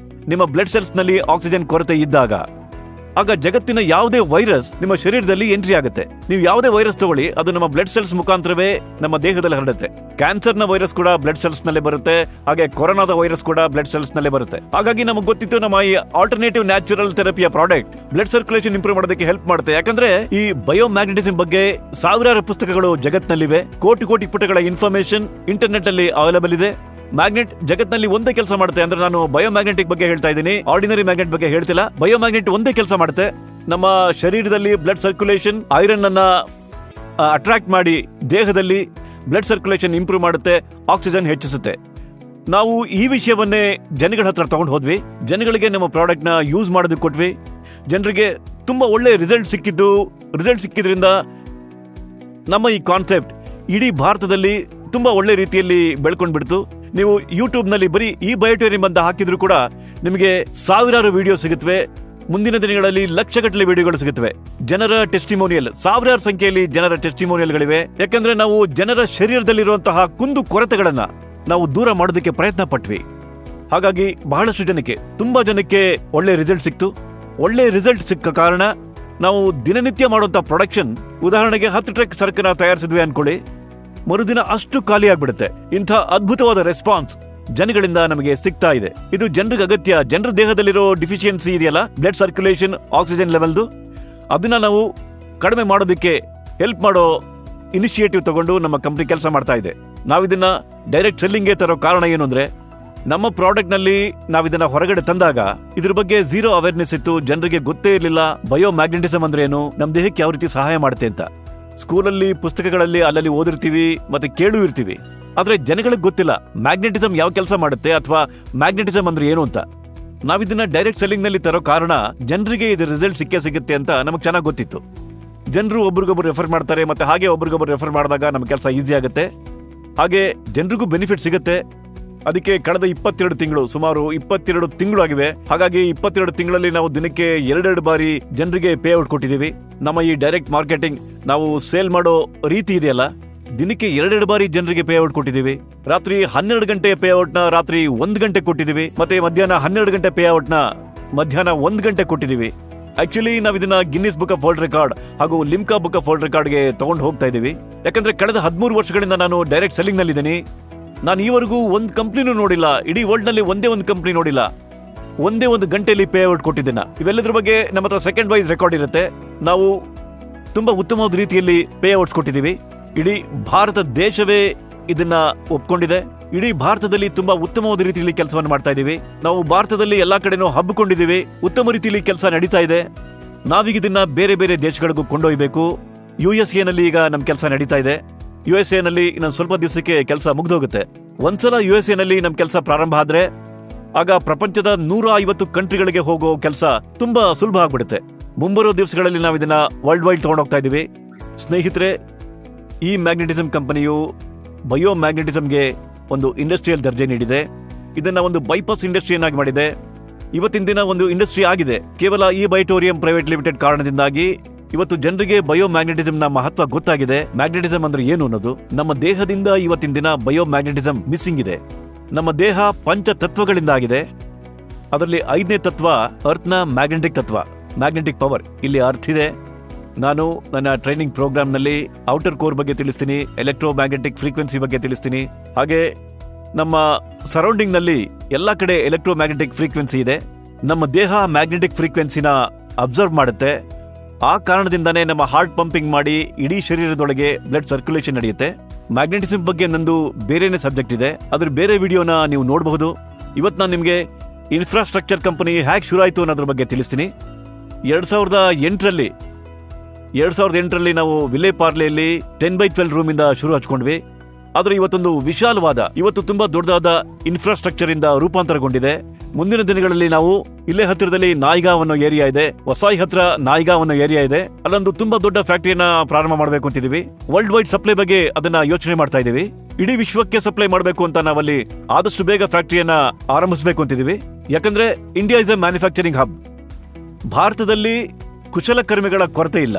ನಿಮ್ಮ ಬ್ಲಡ್ ಸೆಲ್ಸ್ ನಲ್ಲಿ ಆಕ್ಸಿಜನ್ ಕೊರತೆ ಇದ್ದಾಗ. ಆಗ ಜಗತ್ತಿನ ಯಾವುದೇ ವೈರಸ್ ನಿಮ್ಮ ಶರೀರದಲ್ಲಿ ಎಂಟ್ರಿ ಆಗುತ್ತೆ. ನೀವು ಯಾವುದೇ ವೈರಸ್ ತಗೊಳ್ಳಿ, ಅದು ನಮ್ಮ ಬ್ಲಡ್ ಸೆಲ್ಸ್ ಮುಖಾಂತರವೇ ನಮ್ಮ ದೇಹದಲ್ಲಿ ಹರಡುತ್ತೆ. ಕ್ಯಾನ್ಸರ್ನ ವೈರಸ್ ಕೂಡ ಬ್ಲಡ್ ಸೆಲ್ಸ್ ನಲ್ಲೇ ಬರುತ್ತೆ, ಹಾಗೆ ಕೊರೋನಾದ ವೈರಸ್ ಕೂಡ ಬ್ಲಡ್ ಸೆಲ್ಸ್ ನಲ್ಲೇ ಬರುತ್ತೆ. ಹಾಗಾಗಿ ನಮಗೆ ಗೊತ್ತಿತ್ತು ನಮ್ಮ ಈ ಆಲ್ಟರ್ನೇಟಿವ್ ನ್ಯಾಚುರಲ್ ಥೆರಪಿಯ ಪ್ರಾಡಕ್ಟ್ ಬ್ಲಡ್ ಸರ್ಕ್ಯುಲೇಷನ್ ಇಂಪ್ರೂವ್ ಮಾಡೋದಕ್ಕೆ ಹೆಲ್ಪ್ ಮಾಡುತ್ತೆ. ಯಾಕಂದ್ರೆ ಈ ಬಯೋಮ್ಯಾಗ್ನೆಟಿಸಂ ಬಗ್ಗೆ ಸಾವಿರಾರು ಪುಸ್ತಕಗಳು ಜಗತ್ತಿನಲ್ಲಿವೆ, ಕೋಟಿ ಕೋಟಿ ಪುಟಗಳ ಇನ್ಫಾರ್ಮೇಶನ್ ಇಂಟರ್ನೆಟ್ ಅಲ್ಲಿ ಅವೈಲೇಬಲ್ ಇದೆ. ಮ್ಯಾಗ್ನೆಟ್ ಜಗತ್ನಲ್ಲಿ ಒಂದೇ ಕೆಲಸ ಮಾಡುತ್ತೆ. ಅಂದ್ರೆ ನಾನು ಬಯೋಮ್ಯಾಗ್ನೆಟಿಕ್ ಬಗ್ಗೆ ಹೇಳ್ತಾ ಇದ್ದೀನಿ, ಆರ್ಡಿನರಿ ಮ್ಯಾಗ್ನೆಟ್ ಬಗ್ಗೆ ಹೇಳ್ತಿಲ್ಲ. ಬಯೋಮ್ಯಾಗ್ನೆಟ್ ಒಂದೇ ಕೆಲಸ ಮಾಡುತ್ತೆ, ನಮ್ಮ ಶರೀರದಲ್ಲಿ ಬ್ಲಡ್ ಸರ್ಕ್ಯುಲೇಷನ್ ಐರನ್ ಅನ್ನ ಅಟ್ರಾಕ್ಟ್ ಮಾಡಿ ದೇಹದಲ್ಲಿ ಬ್ಲಡ್ ಸರ್ಕ್ಯುಲೇಷನ್ ಇಂಪ್ರೂವ್ ಮಾಡುತ್ತೆ, ಆಕ್ಸಿಜನ್ ಹೆಚ್ಚಿಸುತ್ತೆ. ನಾವು ಈ ವಿಷಯವನ್ನೇ ಜನಗಳ ಹತ್ರ ತಗೊಂಡು ಹೋದ್ವಿ, ಜನಗಳಿಗೆ ನಮ್ಮ ಪ್ರಾಡಕ್ಟ್ ನ ಯೂಸ್ ಮಾಡೋದಕ್ಕೆ ಕೊಟ್ವಿ. ಜನರಿಗೆ ತುಂಬಾ ಒಳ್ಳೆ ರಿಸಲ್ಟ್ ಸಿಕ್ಕಿದ್ರಿಂದ ನಮ್ಮ ಈ ಕಾನ್ಸೆಪ್ಟ್ ಇಡೀ ಭಾರತದಲ್ಲಿ ತುಂಬಾ ಒಳ್ಳೆ ರೀತಿಯಲ್ಲಿ ಬೆಳ್ಕೊಂಡ್ ಬಿಡ್ತು. ನೀವು ಯೂಟ್ಯೂಬ್ ನಲ್ಲಿ ಬರೀ ಈ ಬಯೋಟೋರಿಯಂ ಅಂತ ಹಾಕಿದ್ರು ಕೂಡ ನಿಮಗೆ ಸಾವಿರಾರು ವಿಡಿಯೋ ಸಿಗುತ್ತವೆ. ಮುಂದಿನ ದಿನಗಳಲ್ಲಿ ಲಕ್ಷಗಟ್ಟಲೆ ವಿಡಿಯೋಗಳು ಸಿಗುತ್ತವೆ. ಜನರ ಟೆಸ್ಟಿಮೋನಿಯಲ್, ಸಾವಿರಾರು ಸಂಖ್ಯೆಯಲ್ಲಿ ಜನರ ಟೆಸ್ಟಿಮೋನಿಯಲ್ಗಳಿವೆ. ಯಾಕಂದ್ರೆ ನಾವು ಜನರ ಶರೀರದಲ್ಲಿರುವಂತಹ ಕುಂದು ಕೊರತೆಗಳನ್ನ ನಾವು ದೂರ ಮಾಡೋದಕ್ಕೆ ಪ್ರಯತ್ನ ಪಟ್ವಿ. ಹಾಗಾಗಿ ಬಹಳಷ್ಟು ಜನಕ್ಕೆ, ತುಂಬಾ ಜನಕ್ಕೆ ಒಳ್ಳೆ ರಿಸಲ್ಟ್ ಸಿಕ್ತು. ಒಳ್ಳೆ ರಿಸಲ್ಟ್ ಸಿಕ್ಕ ಕಾರಣ ನಾವು ದಿನನಿತ್ಯ ಮಾಡುವಂತಹ ಪ್ರೊಡಕ್ಷನ್, ಉದಾಹರಣೆಗೆ 10 ಟ್ರಕ್ ಸರಕನ್ನ ತಯಾರಿಸಿದ್ವಿ ಅನ್ಕೊಳ್ಳಿ, ಮರುದಿನ ಅಷ್ಟು ಖಾಲಿ ಆಗ್ಬಿಡುತ್ತೆ. ಇಂಥ ಅದ್ಭುತವಾದ ರೆಸ್ಪಾನ್ಸ್ ಜನಗಳಿಂದ ನಮಗೆ ಸಿಗ್ತಾ ಇದೆ. ಇದು ಜನರಿಗೆ ಅಗತ್ಯ. ಜನರ ದೇಹದಲ್ಲಿರೋ ಡಿಫಿಷಿಯನ್ಸಿ ಇದೆಯಲ್ಲ, ಬ್ಲಡ್ ಸರ್ಕ್ಯುಲೇಷನ್, ಆಕ್ಸಿಜನ್ ಲೆವೆಲ್ದು, ಅದನ್ನ ನಾವು ಕಡಿಮೆ ಮಾಡೋದಕ್ಕೆ ಹೆಲ್ಪ್ ಮಾಡೋ ಇನಿಷಿಯೇಟಿವ್ ತಗೊಂಡು ನಮ್ಮ ಕಂಪ್ನಿ ಕೆಲಸ ಮಾಡ್ತಾ ಇದೆ. ನಾವಿದನ್ನ ಡೈರೆಕ್ಟ್ ಸೆಲ್ಲಿಂಗ್ಗೆ ತರೋ ಕಾರಣ ಏನು ಅಂದ್ರೆ, ನಮ್ಮ ಪ್ರಾಡಕ್ಟ್ ನಲ್ಲಿ ನಾವಿದನ್ನ ಹೊರಗಡೆ ತಂದಾಗ ಇದ್ರ ಬಗ್ಗೆ ಝೀರೋ ಅವೇರ್ನೆಸ್ ಇತ್ತು. ಜನರಿಗೆ ಗೊತ್ತೇ ಇರಲಿಲ್ಲ ಬಯೋಮ್ಯಾಗ್ನೆಟಿಸಂ ಅಂದ್ರೆ ಏನು, ನಮ್ಮ ದೇಹಕ್ಕೆ ಯಾವ ರೀತಿ ಸಹಾಯ ಮಾಡುತ್ತೆ ಅಂತ. ಸ್ಕೂಲಲ್ಲಿ, ಪುಸ್ತಕಗಳಲ್ಲಿ ಅಲ್ಲಲ್ಲಿ ಓದಿರ್ತೀವಿ, ಮತ್ತೆ ಕೇಳು ಇರ್ತೀವಿ. ಆದ್ರೆ ಜನಗಳಿಗೆ ಗೊತ್ತಿಲ್ಲ ಮ್ಯಾಗ್ನೆಟಿಸಂ ಯಾವ ಕೆಲಸ ಮಾಡುತ್ತೆ ಅಥವಾ ಮ್ಯಾಗ್ನೆಟಿಸಂ ಅಂದ್ರೆ ಏನು ಅಂತ. ನಾವಿದನ್ನ ಡೈರೆಕ್ಟ್ ಸೆಲ್ಲಿಂಗ್ ನಲ್ಲಿ ತರೋ ಕಾರಣ ಜನರಿಗೆ ಇದು ರಿಸಲ್ಟ್ ಸಿಗುತ್ತೆ ಅಂತ ನಮಗೆ ಚೆನ್ನಾಗಿ ಗೊತ್ತಿತ್ತು. ಜನರು ಒಬ್ರಿಗೊಬ್ರು ರೆಫರ್ ಮಾಡ್ತಾರೆ, ಮತ್ತೆ ಹಾಗೆ ಒಬ್ರಿಗೊಬ್ರು ರೆಫರ್ ಮಾಡಿದಾಗ ನಮ್ಮ ಕೆಲಸ ಈಸಿ ಆಗುತ್ತೆ, ಹಾಗೆ ಜನರಿಗೂ ಬೆನಿಫಿಟ್ ಸಿಗುತ್ತೆ. ಅದಕ್ಕೆ ಕಳೆದ 22 ತಿಂಗಳು, ಸುಮಾರು 22 ತಿಂಗಳು ಆಗಿವೆ. ಹಾಗಾಗಿ 22 ತಿಂಗಳಲ್ಲಿ ನಾವು ದಿನಕ್ಕೆ 2 ಬಾರಿ ಜನರಿಗೆ ಪೇ ಔಟ್ ಕೊಟ್ಟಿದ್ದೀವಿ. ನಮ್ಮ ಈ ಡೈರೆಕ್ಟ್ ಮಾರ್ಕೆಟಿಂಗ್, ನಾವು ಸೇಲ್ ಮಾಡೋ ರೀತಿ ಇದೆಯಲ್ಲ, ದಿನಕ್ಕೆ 2 ಬಾರಿ ಜನರಿಗೆ ಪೇ ಔಟ್ ಕೊಟ್ಟಿದ್ದೀವಿ. ರಾತ್ರಿ 12 ಗಂಟೆ ಪೇ ಔಟ್ ನ ರಾತ್ರಿ 1 ಗಂಟೆ ಕೊಟ್ಟಿದ್ದೀವಿ, ಮತ್ತೆ ಮಧ್ಯಾಹ್ನ 12 ಗಂಟೆ ಪೇ ಔಟ್ ನ ಮಧ್ಯಾಹ್ನ 1 ಗಂಟೆ ಕೊಟ್ಟಿದ್ದೀವಿ. ಆಕ್ಚುಲಿ ನಾವಿದನ್ನ Guinness book of world record ಹಾಗೂ ಲಿಮ್ಕಾ ಬುಕ್ ಆಫ್ ವರ್ಲ್ಡ್ ರೆಕಾರ್ಡ್ಗೆ ತಗೊಂಡು ಹೋಗ್ತಾ ಇದೀವಿ. ಯಾಕಂದ್ರೆ ಕಳೆದ 13 ವರ್ಷಗಳಿಂದ ನಾನು ಡೈರೆಕ್ಟ್ ಸೆಲ್ಲಿಂಗ್ ನಲ್ಲಿ ಇದ್ದೀನಿ. ನಾನು ಈವರೆಗೂ ಒಂದು ಕಂಪ್ನಿನೂ ನೋಡಿಲ್ಲ, ಇಡೀ ವರ್ಲ್ಡ್ ನಲ್ಲಿ ಒಂದೇ ಒಂದು ಕಂಪ್ನಿ ನೋಡಿಲ್ಲ, ಒಂದೇ ಒಂದು ಗಂಟೆಯಲ್ಲಿ ಪೇ ಔಟ್ ಕೊಟ್ಟಿದ್ದೇನೆ. ಇವೆಲ್ಲದ್ರ ಬಗ್ಗೆ ನಮ್ಮ ಹತ್ರ ಸೆಕೆಂಡ್ ವೈಸ್ ರೆಕಾರ್ಡ್ ಇರುತ್ತೆ. ನಾವು ತುಂಬಾ ಉತ್ತಮವಾದ ರೀತಿಯಲ್ಲಿ ಪೇ ಔಟ್ಸ್ ಕೊಟ್ಟಿದ್ದೀವಿ. ಇಡೀ ಭಾರತ ದೇಶವೇ ಇದನ್ನ ಒಪ್ಕೊಂಡಿದೆ. ಇಡೀ ಭಾರತದಲ್ಲಿ ತುಂಬಾ ಉತ್ತಮವಾದ ರೀತಿಯಲ್ಲಿ ಕೆಲಸವನ್ನು ಮಾಡ್ತಾ ಇದ್ದೀವಿ. ನಾವು ಭಾರತದಲ್ಲಿ ಎಲ್ಲಾ ಕಡೆನೂ ಹಬ್ಬಿಕೊಂಡಿದ್ದೀವಿ, ಉತ್ತಮ ರೀತಿಯಲ್ಲಿ ಕೆಲಸ ನಡೀತಾ ಇದೆ. ನಾವೀಗ ಇದನ್ನ ಬೇರೆ ಬೇರೆ ದೇಶಗಳಿಗೂ ಕೊಂಡೊಯ್ಯಬೇಕು. USA ನಲ್ಲಿ ಈಗ ನಮ್ಮ ಕೆಲಸ ನಡೀತಾ ಇದೆ. USA ನಲ್ಲಿ ಇನ್ನೊಂದು ಸ್ವಲ್ಪ ದಿವಸಕ್ಕೆ ಕೆಲಸ ಮುಗ್ದೋಗುತ್ತೆ. ಒಂದ್ಸಲ USA ನಲ್ಲಿ ನಮ್ಮ ಕೆಲಸ ಪ್ರಾರಂಭ ಆದ್ರೆ ಆಗ ಪ್ರಪಂಚದ 150 ಕಂಟ್ರಿಗಳಿಗೆ ಹೋಗೋ ಕೆಲಸ ತುಂಬಾ ಸುಲಭ ಆಗ್ಬಿಡುತ್ತೆ. ಮುಂಬರೋ ದಿವಸಗಳಲ್ಲಿ ನಾವು ಇದನ್ನ ವರ್ಲ್ಡ್ ವೈಡ್ ತಗೊಂಡೋಗ್ತಾ ಇದೀವಿ. ಸ್ನೇಹಿತರೆ, ಈ ಮ್ಯಾಗ್ನೆಟಿಸಂ ಕಂಪನಿಯು ಬಯೋಮ್ಯಾಗ್ನೆಟಿಸಂಗೆ ಒಂದು ಇಂಡಸ್ಟ್ರಿಯಲ್ ದರ್ಜೆ ನೀಡಿದೆ. ಇದನ್ನ ಒಂದು ಬೈಪಾಸ್ ಇಂಡಸ್ಟ್ರಿಯನ್ನಾಗಿ ಮಾಡಿದೆ. ಇವತ್ತಿನ ದಿನ ಒಂದು ಇಂಡಸ್ಟ್ರಿ ಆಗಿದೆ ಕೇವಲ ಈ ಬಯೋಟೋರಿಯಂ ಪ್ರೈವೇಟ್ ಲಿಮಿಟೆಡ್ ಕಾರಣದಿಂದಾಗಿ. ಇವತ್ತು ಜನರಿಗೆ ಬಯೋಮ್ಯಾಗ್ನೆಟಿಸಂನ ಮಹತ್ವ ಗೊತ್ತಾಗಿದೆ. ಮ್ಯಾಗ್ನೆಟಿಸಂ ಅಂದ್ರೆ ಏನು ಅನ್ನೋದು. ನಮ್ಮ ದೇಹದಿಂದ ಇವತ್ತಿನ ದಿನ ಬಯೋಮ್ಯಾಗ್ನೆಟಿಸಂ ಮಿಸ್ಸಿಂಗ್ ಇದೆ. ನಮ್ಮ ದೇಹ ಪಂಚ ತತ್ವಗಳಿಂದ ಆಗಿದೆ. ಅದರಲ್ಲಿ 5ನೇ ತತ್ವ ಅರ್ತ್ನ ಮ್ಯಾಗ್ನೆಟಿಕ್ ತತ್ವ, ಮ್ಯಾಗ್ನೆಟಿಕ್ ಪವರ್. ಇಲ್ಲಿ ಅರ್ಥ ಇದೆ. ನಾನು ನನ್ನ ಟ್ರೈನಿಂಗ್ ಪ್ರೋಗ್ರಾಮ್ ನಲ್ಲಿ ಔಟರ್ ಕೋರ್ ಬಗ್ಗೆ ತಿಳಿಸ್ತೀನಿ, ಎಲೆಕ್ಟ್ರೋ ಮ್ಯಾಗ್ನೆಟಿಕ್ ಫ್ರೀಕ್ವೆನ್ಸಿ ಬಗ್ಗೆ ತಿಳಿಸ್ತೀನಿ. ಹಾಗೆ ನಮ್ಮ ಸರೌಂಡಿಂಗ್ ನಲ್ಲಿ ಎಲ್ಲಾ ಕಡೆ ಎಲೆಕ್ಟ್ರೋ ಮ್ಯಾಗ್ನೆಟಿಕ್ ಫ್ರೀಕ್ವೆನ್ಸಿ ಇದೆ. ನಮ್ಮ ದೇಹ ಮ್ಯಾಗ್ನೆಟಿಕ್ ಫ್ರೀಕ್ವೆನ್ಸಿನ ಅಬ್ಸರ್ವ್ ಮಾಡುತ್ತೆ. ಆ ಕಾರಣದಿಂದಾನೇ ನಮ್ಮ ಹಾರ್ಟ್ ಪಂಪಿಂಗ್ ಮಾಡಿ ಇಡೀ ಶರೀರದೊಳಗೆ ಬ್ಲಡ್ ಸರ್ಕ್ಯುಲೇಷನ್ ನಡೆಯುತ್ತೆ. ಮ್ಯಾಗ್ನೆಟಿಸಂ ಬಗ್ಗೆ ನಂದು ಬೇರೆನೇ ಸಬ್ಜೆಕ್ಟ್ ಇದೆ, ಅದ್ರ ಬೇರೆ ವಿಡಿಯೋನ ನೀವು ನೋಡಬಹುದು. ಇವತ್ತು ನಾನು ನಿಮಗೆ ಇನ್ಫ್ರಾಸ್ಟ್ರಕ್ಚರ್ ಕಂಪನಿ ಹ್ಯಾಕ್ ಶುರು ಆಯಿತು ಅನ್ನೋದ್ರ ಬಗ್ಗೆ ತಿಳಿಸ್ತೀನಿ. 2008ರಲ್ಲಿ ನಾವು ವಿಲೆ ಪಾರ್ಲೆಯಲ್ಲಿ 10x12 ರೂಮಿಂದ ಶುರು ಹಚ್ಕೊಂಡ್ವಿ. ಆದ್ರೆ ಇವತ್ತೊಂದು ವಿಶಾಲವಾದ, ಇವತ್ತು ತುಂಬಾ ದೊಡ್ಡದಾದ ಇನ್ಫ್ರಾಸ್ಟ್ರಕ್ಚರ್ ಇಂದ ರೂಪಾಂತರಗೊಂಡಿದೆ. ಮುಂದಿನ ದಿನಗಳಲ್ಲಿ ನಾವು ಇಲ್ಲೇ ಹತ್ತಿರದಲ್ಲಿ ನಾಯಿಗಾಂವ್ ಅನ್ನೋ ಏರಿಯಾ ಇದೆ, ವಸಾಯಿ ಹತ್ರ ನಾಯಿಗಾಂವ್ ಅನ್ನೋ ಏರಿಯಾ ಇದೆ, ಅಲ್ಲೊಂದು ತುಂಬಾ ದೊಡ್ಡ ಫ್ಯಾಕ್ಟರಿಯನ್ನ ಪ್ರಾರಂಭ ಮಾಡಬೇಕು ಅಂತಿದೀವಿ. ವರ್ಲ್ಡ್ ವೈಡ್ ಸಪ್ಲೈ ಬಗ್ಗೆ ಅದನ್ನ ಯೋಚನೆ ಮಾಡ್ತಾ ಇದೀವಿ. ಇಡೀ ವಿಶ್ವಕ್ಕೆ ಸಪ್ಲೈ ಮಾಡಬೇಕು ಅಂತ ನಾವಲ್ಲಿ ಆದಷ್ಟು ಬೇಗ ಫ್ಯಾಕ್ಟರಿಯನ್ನ ಆರಂಭಿಸಬೇಕು ಅಂತಿದೀವಿ. ಯಾಕಂದ್ರೆ India is a manufacturing hub. ಭಾರತದಲ್ಲಿ ಕುಶಲಕರ್ಮಿಗಳ ಕೊರತೆ ಇಲ್ಲ.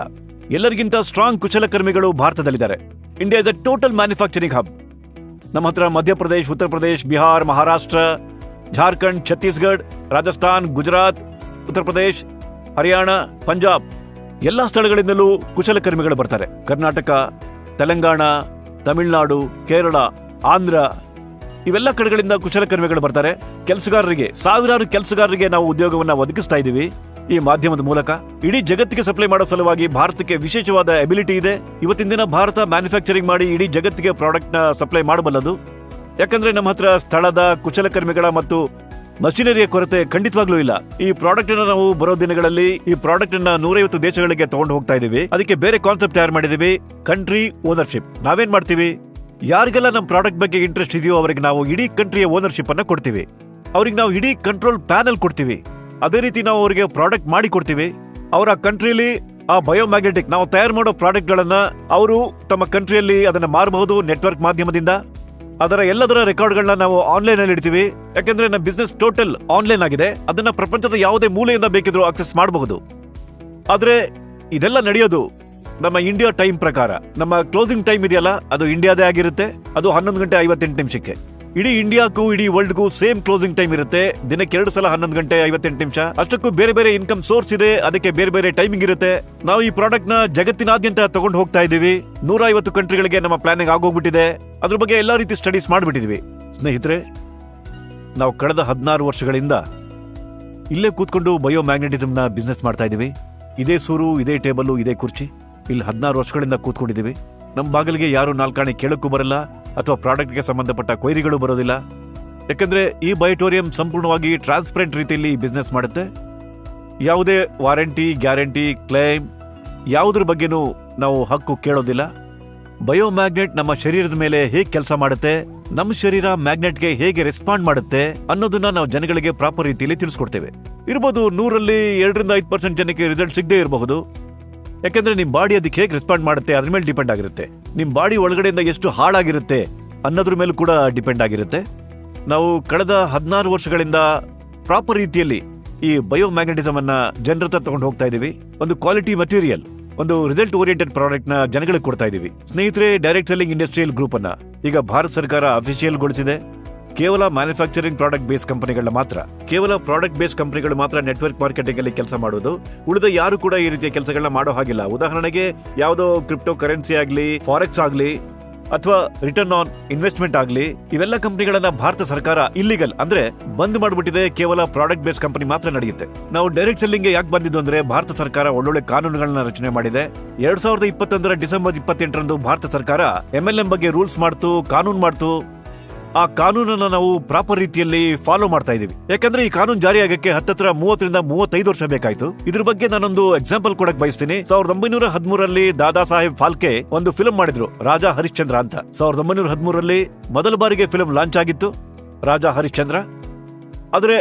ಎಲ್ಲರಿಗಿಂತ ಸ್ಟ್ರಾಂಗ್ ಕುಶಲಕರ್ಮಿಗಳು ಭಾರತದಲ್ಲಿದ್ದಾರೆ. India is a total manufacturing hub. ನಮ್ಮ ಹತ್ರ ಮಧ್ಯಪ್ರದೇಶ್, ಉತ್ತರ ಪ್ರದೇಶ್, ಬಿಹಾರ್, ಮಹಾರಾಷ್ಟ್ರ, ಜಾರ್ಖಂಡ್, ಛತ್ತೀಸ್ಗಢ, ರಾಜಸ್ಥಾನ್, ಗುಜರಾತ್, ಉತ್ತರ ಪ್ರದೇಶ್ ಹರಿಯಾಣ, ಪಂಜಾಬ್ ಎಲ್ಲಾ ಸ್ಥಳಗಳಿಂದಲೂ ಕುಶಲಕರ್ಮಿಗಳು ಬರ್ತಾರೆ. ಕರ್ನಾಟಕ, ತೆಲಂಗಾಣ, ತಮಿಳುನಾಡು, ಕೇರಳ, ಆಂಧ್ರ ಇವೆಲ್ಲ ಕಡೆಗಳಿಂದ ಕುಶಲಕರ್ಮಿಗಳು ಬರ್ತಾರೆ. ಕೆಲಸಗಾರರಿಗೆ, ಸಾವಿರಾರು ಕೆಲಸಗಾರರಿಗೆ ನಾವು ಉದ್ಯೋಗವನ್ನ ಒದಗಿಸ್ತಾ ಇದ್ದೀವಿ ಈ ಮಾಧ್ಯಮದ ಮೂಲಕ. ಇಡೀ ಜಗತ್ತಿಗೆ ಸಪ್ಲೈ ಮಾಡೋ ಸಲುವಾಗಿ ಭಾರತಕ್ಕೆ ವಿಶೇಷವಾದ ಎಬಿಲಿಟಿ ಇದೆ. ಇವತ್ತಿನ ದಿನ ಭಾರತ ಮ್ಯಾನುಫ್ಯಾಕ್ಚರಿಂಗ್ ಮಾಡಿ ಇಡೀ ಜಗತ್ತಿಗೆ ಪ್ರಾಡಕ್ಟ್ ನ ಸಪ್ಲೈ ಮಾಡಬಲ್ಲದು. ಯಾಕಂದ್ರೆ ನಮ್ಮ ಹತ್ರ ಸ್ಥಳದ, ಕುಶಲಕರ್ಮಿಗಳ ಮತ್ತು ಮಷಿನರಿಯ ಕೊರತೆ ಖಂಡಿತವಾಗ್ಲೂ ಇಲ್ಲ. ಈ ಪ್ರಾಡಕ್ಟ್ ಅನ್ನ ನಾವು ಬರೋ ದಿನಗಳಲ್ಲಿ ಈ ಪ್ರಾಡಕ್ಟ್ ಅನ್ನ 150 ದೇಶಗಳಿಗೆ ತಗೊಂಡು ಹೋಗ್ತಾ ಇದೀವಿ. ಅದಕ್ಕೆ ಬೇರೆ ಕಾನ್ಸೆಪ್ಟ್ ತಯಾರು ಮಾಡಿದೀವಿ, ಕಂಟ್ರಿ ಓನರ್ಶಿಪ್. ನಾವೇನ್ ಮಾಡ್ತೀವಿ, ಯಾರಿಗೆಲ್ಲ ನಮ್ಮ ಪ್ರಾಡಕ್ಟ್ ಬಗ್ಗೆ ಇಂಟ್ರೆಸ್ಟ್ ಇದೆಯೋ ಅವರಿಗೆ ನಾವು ಇಡೀ ಕಂಟ್ರಿಯ ಓನರ್ಶಿಪ್ ಅನ್ನ ಕೊಡ್ತೀವಿ. ಅವ್ರಿಗೆ ನಾವು ಇಡೀ ಕಂಟ್ರೋಲ್ ಪ್ಯಾನಲ್ ಕೊಡ್ತೀವಿ. ಅದೇ ರೀತಿ ನಾವು ಅವರಿಗೆ ಪ್ರಾಡಕ್ಟ್ ಮಾಡಿ ಕೊಡ್ತೀವಿ. ಅವರ ಕಂಟ್ರಿಲಿ ಆ ಬಯೋಮ್ಯಾಗ್ನೆಟಿಕ್ ನಾವು ತಯಾರು ಮಾಡೋ ಪ್ರಾಡಕ್ಟ್ ಗಳನ್ನ ಅವರು ತಮ್ಮ ಕಂಟ್ರಿಯಲ್ಲಿ ಅದನ್ನ ಮಾರಬಹುದು ನೆಟ್ವರ್ಕ್ ಮಾಧ್ಯಮದಿಂದ. ಅದರ ಎಲ್ಲದರ ರೆಕಾರ್ಡ್ಗಳನ್ನ ನಾವು ಆನ್ಲೈನ್ ಅಲ್ಲಿ ಇಡ್ತೀವಿ. ಯಾಕಂದ್ರೆ ನಮ್ಮ ಬಿಸ್ನೆಸ್ ಟೋಟಲ್ ಆನ್ಲೈನ್ ಆಗಿದೆ. ಅದನ್ನ ಪ್ರಪಂಚದ ಯಾವುದೇ ಮೂಲೆಯಿಂದ ಬೇಕಿದ್ರೂ ಆಕ್ಸೆಸ್ ಮಾಡಬಹುದು. ಆದ್ರೆ ಇದೆಲ್ಲ ನಡೆಯೋದು ನಮ್ಮ ಇಂಡಿಯಾ ಟೈಮ್ ಪ್ರಕಾರ. ನಮ್ಮ ಕ್ಲೋಸಿಂಗ್ ಟೈಮ್ ಇದೆಯಲ್ಲ, ಅದು ಇಂಡಿಯಾದೇ ಆಗಿರುತ್ತೆ. ಅದು 11:58 ಇಡೀ ಇಂಡಿಯಾಕ್ಕೂ ಇಡೀ ವರ್ಲ್ಡ್ಗೂ ಸೇಮ್ ಕ್ಲೋಸಿಂಗ್ ಟೈಮ್ ಇರುತ್ತೆ. ದಿನಕ್ಕೆ 2 ಸಲ 11:58. ಅಷ್ಟಕ್ಕೂ ಬೇರೆ ಬೇರೆ ಇನ್ಕಮ್ ಸೋರ್ಸ್ ಇದೆ, ಅದಕ್ಕೆ ಬೇರೆ ಬೇರೆ ಟೈಮಿಂಗ್ ಇರುತ್ತೆ. ನಾವು ಈ ಪ್ರಾಡಕ್ಟ್ ನ ಜಗತ್ತಿನಾದ್ಯಂತ ತಗೊಂಡು ಹೋಗ್ತಾ ಇದೀವಿ. 150 ಕಂಟ್ರಿಗಳಿಗೆ ನಮ್ಮ ಪ್ಲಾನಿಂಗ್ ಆಗೋಗ್ಬಿಟ್ಟಿದೆ. ಅದ್ರ ಬಗ್ಗೆ ಎಲ್ಲಾ ರೀತಿ ಸ್ಟಡೀಸ್ ಮಾಡ್ಬಿಟ್ಟಿದೀವಿ. ಸ್ನೇಹಿತರೆ, ನಾವು ಕಳೆದ 16 ವರ್ಷಗಳಿಂದ ಇಲ್ಲೇ ಕೂತ್ಕೊಂಡು ಬಯೋಮ್ಯಾಗ್ನೆಟಿಸಮ್ ನ ಬಿಸ್ನೆಸ್ ಮಾಡ್ತಾ ಇದೀವಿ. ಇದೇ ಸೂರು, ಇದೇ ಟೇಬಲ್, ಇದೇ ಕುರ್ಚಿ. ಇಲ್ಲಿ 16 ವರ್ಷಗಳಿಂದ ಕೂತ್ಕೊಂಡಿದೀವಿ. ನಮ್ಮ ಬಾಗಿಲಿಗೆ ಯಾರು ನಾಲ್ಕಾಣೆ ಕೇಳಕ್ಕೂ ಬರಲ್ಲ ಅಥವಾ ಪ್ರಾಡಕ್ಟ್ಗೆ ಸಂಬಂಧಪಟ್ಟ ಕ್ವೈರಿಗಳು ಬರೋದಿಲ್ಲ. ಯಾಕಂದ್ರೆ ಈ ಬಯೋಟೋರಿಯಂ ಸಂಪೂರ್ಣವಾಗಿ ಟ್ರಾನ್ಸ್ಪರೆಂಟ್ ರೀತಿಯಲ್ಲಿ ಬಿಸ್ನೆಸ್ ಮಾಡುತ್ತೆ. ಯಾವುದೇ ವಾರಂಟಿ, ಗ್ಯಾರಂಟಿ, ಕ್ಲೈಮ್ ಯಾವುದ್ರ ಬಗ್ಗೆನೂ ನಾವು ಹಕ್ಕು ಕೇಳೋದಿಲ್ಲ. ಬಯೋಮ್ಯಾಗ್ನೆಟ್ ನಮ್ಮ ಶರೀರದ ಮೇಲೆ ಹೇಗೆ ಕೆಲಸ ಮಾಡುತ್ತೆ, ನಮ್ಮ ಶರೀರ ಮ್ಯಾಗ್ನೆಟ್ಗೆ ಹೇಗೆ ರೆಸ್ಪಾಂಡ್ ಮಾಡುತ್ತೆ ಅನ್ನೋದನ್ನ ನಾವು ಜನಗಳಿಗೆ ಪ್ರಾಪರ್ ರೀತಿಯಲ್ಲಿ ತಿಳಿಸ್ಕೊಡ್ತೇವೆ. ಇರ್ಬೋದು 100ರಲ್ಲಿ 2-5% ಜನಕ್ಕೆ ರಿಸಲ್ಟ್ ಸಿಗದೆ ಇರಬಹುದು. ಯಾಕಂದ್ರೆ ನಿಮ್ ಬಾಡಿ ಅದಕ್ಕೆ ಹೇಗೆ ರೆಸ್ಪಾಂಡ್ ಮಾಡುತ್ತೆ ಅದ್ರ ಮೇಲೆ ಡಿಪೆಂಡ್ ಆಗಿರುತ್ತೆ. ನಿಮ್ ಬಾಡಿ ಒಳಗಡೆಯಿಂದ ಎಷ್ಟು ಹಾಳಾಗಿರುತ್ತೆ ಅನ್ನೋದ್ರ ಮೇಲೂ ಕೂಡ ಡಿಪೆಂಡ್ ಆಗಿರುತ್ತೆ. ನಾವು ಕಳೆದ 16 ವರ್ಷಗಳಿಂದ ಪ್ರಾಪರ್ ರೀತಿಯಲ್ಲಿ ಈ ಬಯೋಮ್ಯಾಗ್ನೆಟಿಸಮ್ ಅನ್ನ ಜನರ ಹತ್ರ ತಗೊಂಡು ಹೋಗ್ತಾ ಇದೀವಿ. ಒಂದು ಕ್ವಾಲಿಟಿ ಮಟೀರಿಯಲ್, ಒಂದು ರಿಸಲ್ಟ್ ಓರಿಯೆಂಟೆಡ್ ಪ್ರಾಡಕ್ಟ್ ನ ಜನಗಳಿಗೆ ಕೊಡ್ತಾ ಇದೀವಿ. ಸ್ನೇಹಿತರೆ, ಡೈರೆಕ್ಟ್ ಸೆಲ್ಲಿಂಗ್ ಇಂಡಸ್ಟ್ರಿಯಲ್ ಗ್ರೂಪ್ ಅನ್ನ ಈಗ ಭಾರತ ಸರ್ಕಾರ ಅಫಿಷಿಯಲ್ ಗೊಳಿಸಿದೆ. ಕೇವಲ ಮ್ಯಾನುಫ್ಯಾಕ್ಚರಿಂಗ್ ಪ್ರಾಡಕ್ಟ್ ಬೇಸ್ ಕಂಪನಿಗಳ ಮಾತ್ರ, ಕೇವಲ ಪ್ರಾಡಕ್ಟ್ ಬೇಸ್ ಕಂಪನಿಗಳು ಮಾತ್ರ ನೆಟ್ವರ್ಕ್ ಮಾರ್ಕೆಟಿಂಗ್ ಅಲ್ಲಿ ಕೆಲಸ ಮಾಡೋದು. ಉಳಿದ ಯಾರು ಕೂಡ ಈ ರೀತಿಯ ಕೆಲಸಗಳನ್ನ ಮಾಡೋ ಹಾಗಿಲ್ಲ. ಉದಾಹರಣೆಗೆ ಯಾವುದೋ ಕ್ರಿಪ್ಟೋ ಕರೆನ್ಸಿ ಆಗ್ಲಿ, ಫಾರೆಕ್ಸ್ ಆಗ್ಲಿ, ಅಥವಾ ರಿಟರ್ನ್ ಆನ್ ಇನ್ವೆಸ್ಟ್ಮೆಂಟ್ ಆಗ್ಲಿ, ಇವೆಲ್ಲ ಕಂಪನಿಗಳನ್ನ ಭಾರತ ಸರ್ಕಾರ ಇಲ್ಲಿಗಲ್ ಅಂದ್ರೆ ಬಂದ್ ಮಾಡ್ಬಿಟ್ಟಿದೆ. ಕೇವಲ ಪ್ರಾಡಕ್ಟ್ ಬೇಸ್ ಕಂಪನಿ ಮಾತ್ರ ನಡೆಯುತ್ತೆ. ನಾವು ಡೈರೆಕ್ಟ್ ಸೆಲ್ಲಿಂಗ್ ಯಾಕೆ ಬಂದಿದ್ದು ಅಂದ್ರೆ ಭಾರತ ಸರ್ಕಾರ ಒಳ್ಳೊಳ್ಳೆ ಕಾನೂನುಗಳನ್ನ ರಚನೆ ಮಾಡಿದೆ. 2021 ಡಿಸೆಂಬರ್ 28 ಭಾರತ ಸರ್ಕಾರ MLM ಬಗ್ಗೆ ರೂಲ್ಸ್ ಮಾಡ್ತು, ಕಾನೂನು ಮಾಡ್ತು. ಆ ಕಾನೂನನ್ನ ನಾವು ಪ್ರಾಪರ್ ರೀತಿಯಲ್ಲಿ ಫಾಲೋ ಮಾಡ್ತಾ ಇದೀವಿ. ಯಾಕಂದ್ರೆ ಈ ಕಾನೂನು ಜಾರಿ ಆಗಕ್ಕೆ 30-35 ವರ್ಷ ಬೇಕಾಯ್ತು. ಇದ್ರ ಬಗ್ಗೆ ನಾನೊಂದು ಎಕ್ಸಾಂಪಲ್ ಕೊಡಕ್ ಬಯಸ್ತೀನಿ. 1913ರಲ್ಲಿ ದಾದಾ ಸಾಹೇಬ್ ಫಾಲ್ಕೆ ಒಂದು ಫಿಲ್ಮ್ ಮಾಡಿದ್ರು, ರಾಜಾ ಹರಿಶ್ಚಂದ್ರ ಅಂತ. 1913ರಲ್ಲಿ ಮೊದಲ ಬಾರಿಗೆ ಫಿಲ್ಮ್ ಲಾಂಚ್ ಆಗಿತ್ತು, ರಾಜಾ ಹರಿಶ್ಚಂದ್ರ. ಆದ್ರೆ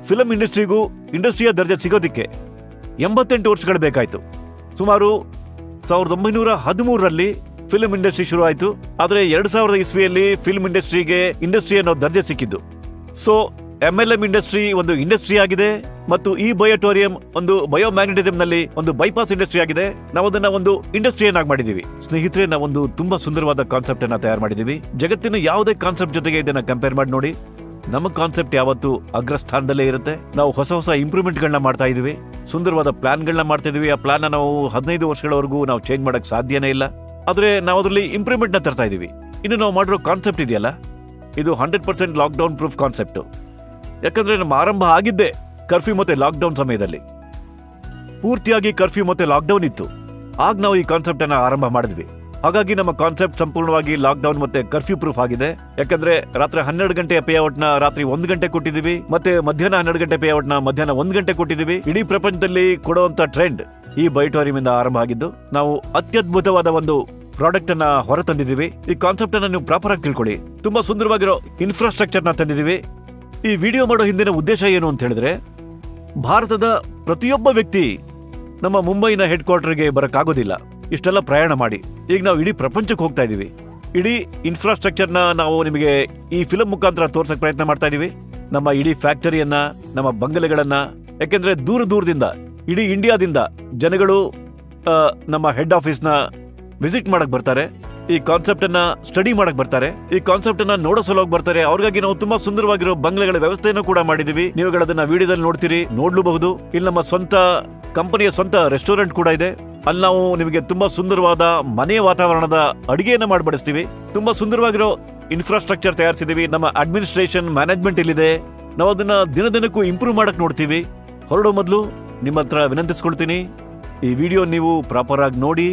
ಫಿಲ್ಮ್ ಇಂಡಸ್ಟ್ರಿಗೂ ಇಂಡಸ್ಟ್ರಿಯ ದರ್ಜೆ ಸಿಗೋದಿಕ್ಕೆ 88 ವರ್ಷಗಳು ಬೇಕಾಯ್ತು. ಸುಮಾರು 1913ರಲ್ಲಿ ಫಿಲ್ಮ್ ಇಂಡಸ್ಟ್ರಿ ಶುರು ಆಯ್ತು. ಆದ್ರೆ 2000 ಇಸ್ವಿಯಲ್ಲಿ ಫಿಲ್ಮ್ ಇಂಡಸ್ಟ್ರಿಗೆ ಇಂಡಸ್ಟ್ರಿ ಅನ್ನೋ ದರ್ಜೆ ಸಿಕ್ಕಿದ್ದು. ಸೊ MLM ಇಂಡಸ್ಟ್ರಿ ಒಂದು ಇಂಡಸ್ಟ್ರಿ ಆಗಿದೆ ಮತ್ತು ಈ ಬಯೋಟೋರಿಯಂ ಒಂದು ಬಯೋಮ್ಯಾಗ್ನೆಟಿಸಮ್ ನಲ್ಲಿ ಒಂದು ಬೈಪಾಸ್ ಇಂಡಸ್ಟ್ರಿ ಆಗಿದೆ. ನಾವು ಅದನ್ನ ಒಂದು ಇಂಡಸ್ಟ್ರಿಯನ್ನಾಗಿ ಮಾಡಿದೀವಿ. ಸ್ನೇಹಿತರೆ, ನಾವೊಂದು ತುಂಬಾ ಸುಂದರವಾದ ಕಾನ್ಸೆಪ್ಟ್ ಅನ್ನ ತಯಾರು ಮಾಡಿದೀವಿ. ಜಗತ್ತಿನ ಯಾವುದೇ ಕಾನ್ಸೆಪ್ಟ್ ಜೊತೆಗೆ ಇದನ್ನ ಕಂಪೇರ್ ಮಾಡಿ ನೋಡಿ. ನಮ್ಮ ಕಾನ್ಸೆಪ್ಟ್ ಯಾವತ್ತು ಅಗ್ರಸ್ಥಾನದಲ್ಲೇ ಇರುತ್ತೆ. ನಾವು ಹೊಸ ಇಂಪ್ರೂವ್ಮೆಂಟ್ ಗಳನ್ನ ಮಾಡ್ತಾ ಇದೀವಿ, ಸುಂದರವಾದ ಪ್ಲಾನ್ ಗಳನ್ನ ಮಾಡ್ತಾ ಇದೀವಿ. ಆ ಪ್ಲಾನ್ ನಾವು 15 ವರ್ಷಗಳವರೆಗೂ ನಾವು ಚೇಂಜ್ ಮಾಡಕ್ ಸಾಧ್ಯನೇ ಇಲ್ಲ. ಆದ್ರೆ ನಾವು ಅದರಲ್ಲಿ ಇಂಪ್ರೂವ್ಮೆಂಟ್ ನ ತರ್ತಾ ಇದೀವಿ. ಇನ್ನು ನಾವು ಮಾಡಿರೋ ಕಾನ್ಸೆಪ್ಟ್ ಇದೆಯಲ್ಲ, ಇದು 100% ಲಾಕ್ಡೌನ್ ಪ್ರೂಫ್ ಕಾನ್ಸೆಪ್ಟ್. ಯಾಕಂದ್ರೆ ನಮ್ಮ ಆರಂಭ ಆಗಿದ್ದೆ ಕರ್ಫ್ಯೂ ಮತ್ತೆ ಲಾಕ್ಡೌನ್ ಸಮಯದಲ್ಲಿ. ಪೂರ್ತಿಯಾಗಿ ಕರ್ಫ್ಯೂ ಮತ್ತೆ ಲಾಕ್ಡೌನ್ ಇತ್ತು. ಆಗ ನಾವು ಈ ಕಾನ್ಸೆಪ್ಟ್ ಅನ್ನ ಆರಂಭ ಮಾಡಿದ್ವಿ. ಹಾಗಾಗಿ ನಮ್ಮ ಕಾನ್ಸೆಪ್ಟ್ ಸಂಪೂರ್ಣವಾಗಿ ಲಾಕ್ಡೌನ್ ಮತ್ತೆ ಕರ್ಫ್ಯೂ ಪ್ರೂಫ್ ಆಗಿದೆ. ಯಾಕಂದ್ರೆ ರಾತ್ರಿ 12 ಗಂಟೆಯ ಪೇಔಟ್ ನ ರಾತ್ರಿ 1 ಗಂಟೆ ಕೊಟ್ಟಿದೀವಿ, ಮತ್ತೆ ಮಧ್ಯಾಹ್ನ 12 ಗಂಟೆ ಪೇಔಟ್ ನ ಮಧ್ಯಾಹ್ನ 1 ಗಂಟೆ ಕೊಟ್ಟಿದೀವಿ. ಇಡೀ ಪ್ರಪಂಚದಲ್ಲಿ ಕೊಡುವಂತ ಟ್ರೆಂಡ್ ಈ ಬಯೋಟೋರಿಯಂ ಇಂದ ಆರಂಭ ಆಗಿದ್ದು. ನಾವು ಅತ್ಯದ್ಭುತವಾದ ಒಂದು ಪ್ರಾಡಕ್ಟ್ ಅನ್ನ ಹೊರ ತಂದಿದ್ದೀವಿ. ಈ ಕಾನ್ಸೆಪ್ಟ್ ಅನ್ನ ನೀವು ಪ್ರಾಪರ್ ಆಗಿ ತಿಳ್ಕೊಳ್ಳಿ. ತುಂಬಾ ಸುಂದರವಾಗಿರೋ ಇನ್ಫ್ರಾಸ್ಟ್ರಕ್ಚರ್ ನ ತಂದಿದ್ದೀವಿ. ಈ ವಿಡಿಯೋ ಮಾಡೋ ಹಿಂದಿನ ಉದ್ದೇಶ ಏನು ಅಂತ ಹೇಳಿದ್ರೆ, ಭಾರತದ ಪ್ರತಿಯೊಬ್ಬ ವ್ಯಕ್ತಿ ನಮ್ಮ ಮುಂಬೈನ ಹೆಡ್ ಕ್ವಾರ್ಟರ್ಗೆ ಬರಕ್ಕಾಗೋದಿಲ್ಲ ಇಷ್ಟೆಲ್ಲ ಪ್ರಯಾಣ ಮಾಡಿ. ಈಗ ನಾವು ಇಡೀ ಪ್ರಪಂಚಕ್ಕೆ ಹೋಗ್ತಾ ಇದೀವಿ. ಇಡೀ ಇನ್ಫ್ರಾಸ್ಟ್ರಕ್ಚರ್ ನ ನಾವು ನಿಮಗೆ ಈ ಫಿಲ್ಮ್ ಮುಖಾಂತರ ತೋರ್ಸಕ್ ಪ್ರಯತ್ನ ಮಾಡ್ತಾ ಇದೀವಿ. ನಮ್ಮ ಇಡೀ ಫ್ಯಾಕ್ಟರಿಯನ್ನ, ನಮ್ಮ ಬಂಗಲೆಗಳನ್ನ. ಯಾಕೆಂದ್ರೆ ದೂರದಿಂದ ಇಡೀ ಇಂಡಿಯಾದಿಂದ ಜನಗಳು ನಮ್ಮ ಹೆಡ್ ಆಫೀಸ್ ನ ವಿಸಿಟ್ ಮಾಡಕ್ ಬರ್ತಾರೆ. ಈ ಕಾನ್ಸೆಪ್ಟ್ ಅನ್ನ ಸ್ಟಡಿ ಮಾಡಕ್ ಬರ್ತಾರೆ, ಈ ಕಾನ್ಸೆಪ್ಟ್ ಅನ್ನ ನೋಡೋ ಸಲುವಾಗಿ ಬರ್ತಾರೆ. ಅವ್ರಿಗಾಗಿ ನಾವು ತುಂಬಾ ಸುಂದರವಾಗಿರೋ ಬಂಗ್ಲೆಗಳ ವ್ಯವಸ್ಥೆಯನ್ನು ಕೂಡ ಮಾಡಿದೀವಿ. ನೀವುಗಳದನ್ನ ವಿಡಿಯೋದಲ್ಲಿ ನೋಡ್ತೀರಿ, ನೋಡ್ಲೂಬಹುದು. ಇಲ್ಲಿ ನಮ್ಮ ಸ್ವಂತ ಕಂಪನಿಯ ಸ್ವಂತ ರೆಸ್ಟೋರೆಂಟ್ ಕೂಡ ಇದೆ. ಅಲ್ಲಿ ನಾವು ನಿಮಗೆ ತುಂಬಾ ಸುಂದರವಾದ ಮನೆಯ ವಾತಾವರಣದ ಅಡಿಗೆಯನ್ನ ಮಾಡಿ ಬಡಿಸ್ತೀವಿ. ತುಂಬಾ ಸುಂದರವಾಗಿರೋ ಇನ್ಫ್ರಾಸ್ಟ್ರಕ್ಚರ್ ತಯಾರಿಸಿದೀವಿ. ನಮ್ಮ ಅಡ್ಮಿನಿಸ್ಟ್ರೇಷನ್ ಮ್ಯಾನೇಜ್ಮೆಂಟ್ ಇಲ್ಲಿದೆ. ನಾವು ಅದನ್ನ ದಿನದಿನಕ್ಕೂ ಇಂಪ್ರೂವ್ ಮಾಡಕ್ ನೋಡ್ತೀವಿ. ಹೊರಡೋ ಮೊದಲು ನಿಮ್ಮ ಹತ್ರ ವಿನಂತಿಸ್ಕೊಳ್ತೀನಿ, ಈ ವಿಡಿಯೋ ನೀವು ಪ್ರಾಪರ್ ಆಗಿ ನೋಡಿ.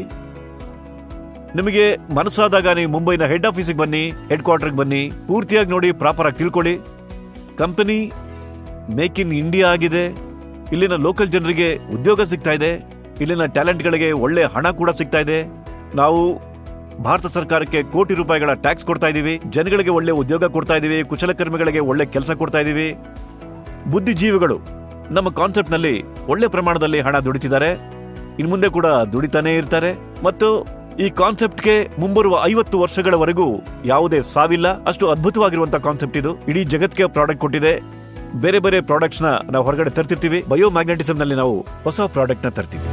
ನಿಮಗೆ ಮನಸ್ಸಾದಾಗ ನೀವು ಮುಂಬೈನ ಹೆಡ್ ಆಫೀಸಿಗೆ ಬನ್ನಿ, ಹೆಡ್ ಕ್ವಾರ್ಟರ್ಗೆ ಬನ್ನಿ, ಪೂರ್ತಿಯಾಗಿ ನೋಡಿ, ಪ್ರಾಪರ್ ಆಗಿ ತಿಳ್ಕೊಳ್ಳಿ. ಕಂಪನಿ ಮೇಕ್ ಇನ್ ಇಂಡಿಯಾ ಆಗಿದೆ. ಇಲ್ಲಿನ ಲೋಕಲ್ ಜನರಿಗೆ ಉದ್ಯೋಗ ಸಿಗ್ತಾ ಇದೆ. ಇಲ್ಲಿನ ಟ್ಯಾಲೆಂಟ್ಗಳಿಗೆ ಒಳ್ಳೆ ಹಣ ಕೂಡ ಸಿಗ್ತಾ ಇದೆ. ನಾವು ಭಾರತ ಸರ್ಕಾರಕ್ಕೆ ಕೋಟಿ ರೂಪಾಯಿಗಳ ಟ್ಯಾಕ್ಸ್ ಕೊಡ್ತಾ ಇದೀವಿ. ಜನಗಳಿಗೆ ಒಳ್ಳೆ ಉದ್ಯೋಗ ಕೊಡ್ತಾ ಇದೀವಿ. ಕುಶಲಕರ್ಮಿಗಳಿಗೆ ಒಳ್ಳೆ ಕೆಲಸ ಕೊಡ್ತಾ ಇದೀವಿ. ಬುದ್ಧಿಜೀವಿಗಳು ನಮ್ಮ ಕಾನ್ಸೆಪ್ಟ್ ನಲ್ಲಿ ಒಳ್ಳೆ ಪ್ರಮಾಣದಲ್ಲಿ ಹಣ ದುಡಿತಿದ್ದಾರೆ, ಇನ್ನು ಮುಂದೆ ಕೂಡ ದುಡಿತಾನೆ ಇರ್ತಾರೆ. ಮತ್ತು ಈ ಕಾನ್ಸೆಪ್ಟ್ಗೆ ಮುಂಬರುವ 50 ವರ್ಷಗಳವರೆಗೂ ಯಾವುದೇ ಸಾವಿಲ್ಲ. ಅಷ್ಟು ಅದ್ಭುತವಾಗಿರುವಂತಹ ಕಾನ್ಸೆಪ್ಟ್ ಇದು. ಇಡೀ ಜಗತ್ಗೆ ಪ್ರಾಡಕ್ಟ್ ಕೊಟ್ಟಿದೆ. ಬೇರೆ ಬೇರೆ ಪ್ರಾಡಕ್ಟ್ಸ್ ನಾವು ಹೊರಗಡೆ ತರ್ತಿರ್ತೀವಿ. ಬಯೋಮ್ಯಾಗ್ನೆಟಿಸಮ್ ನಲ್ಲಿ ನಾವು ಹೊಸ ಪ್ರಾಡಕ್ಟ್ ನ ತರ್ತೀವಿ.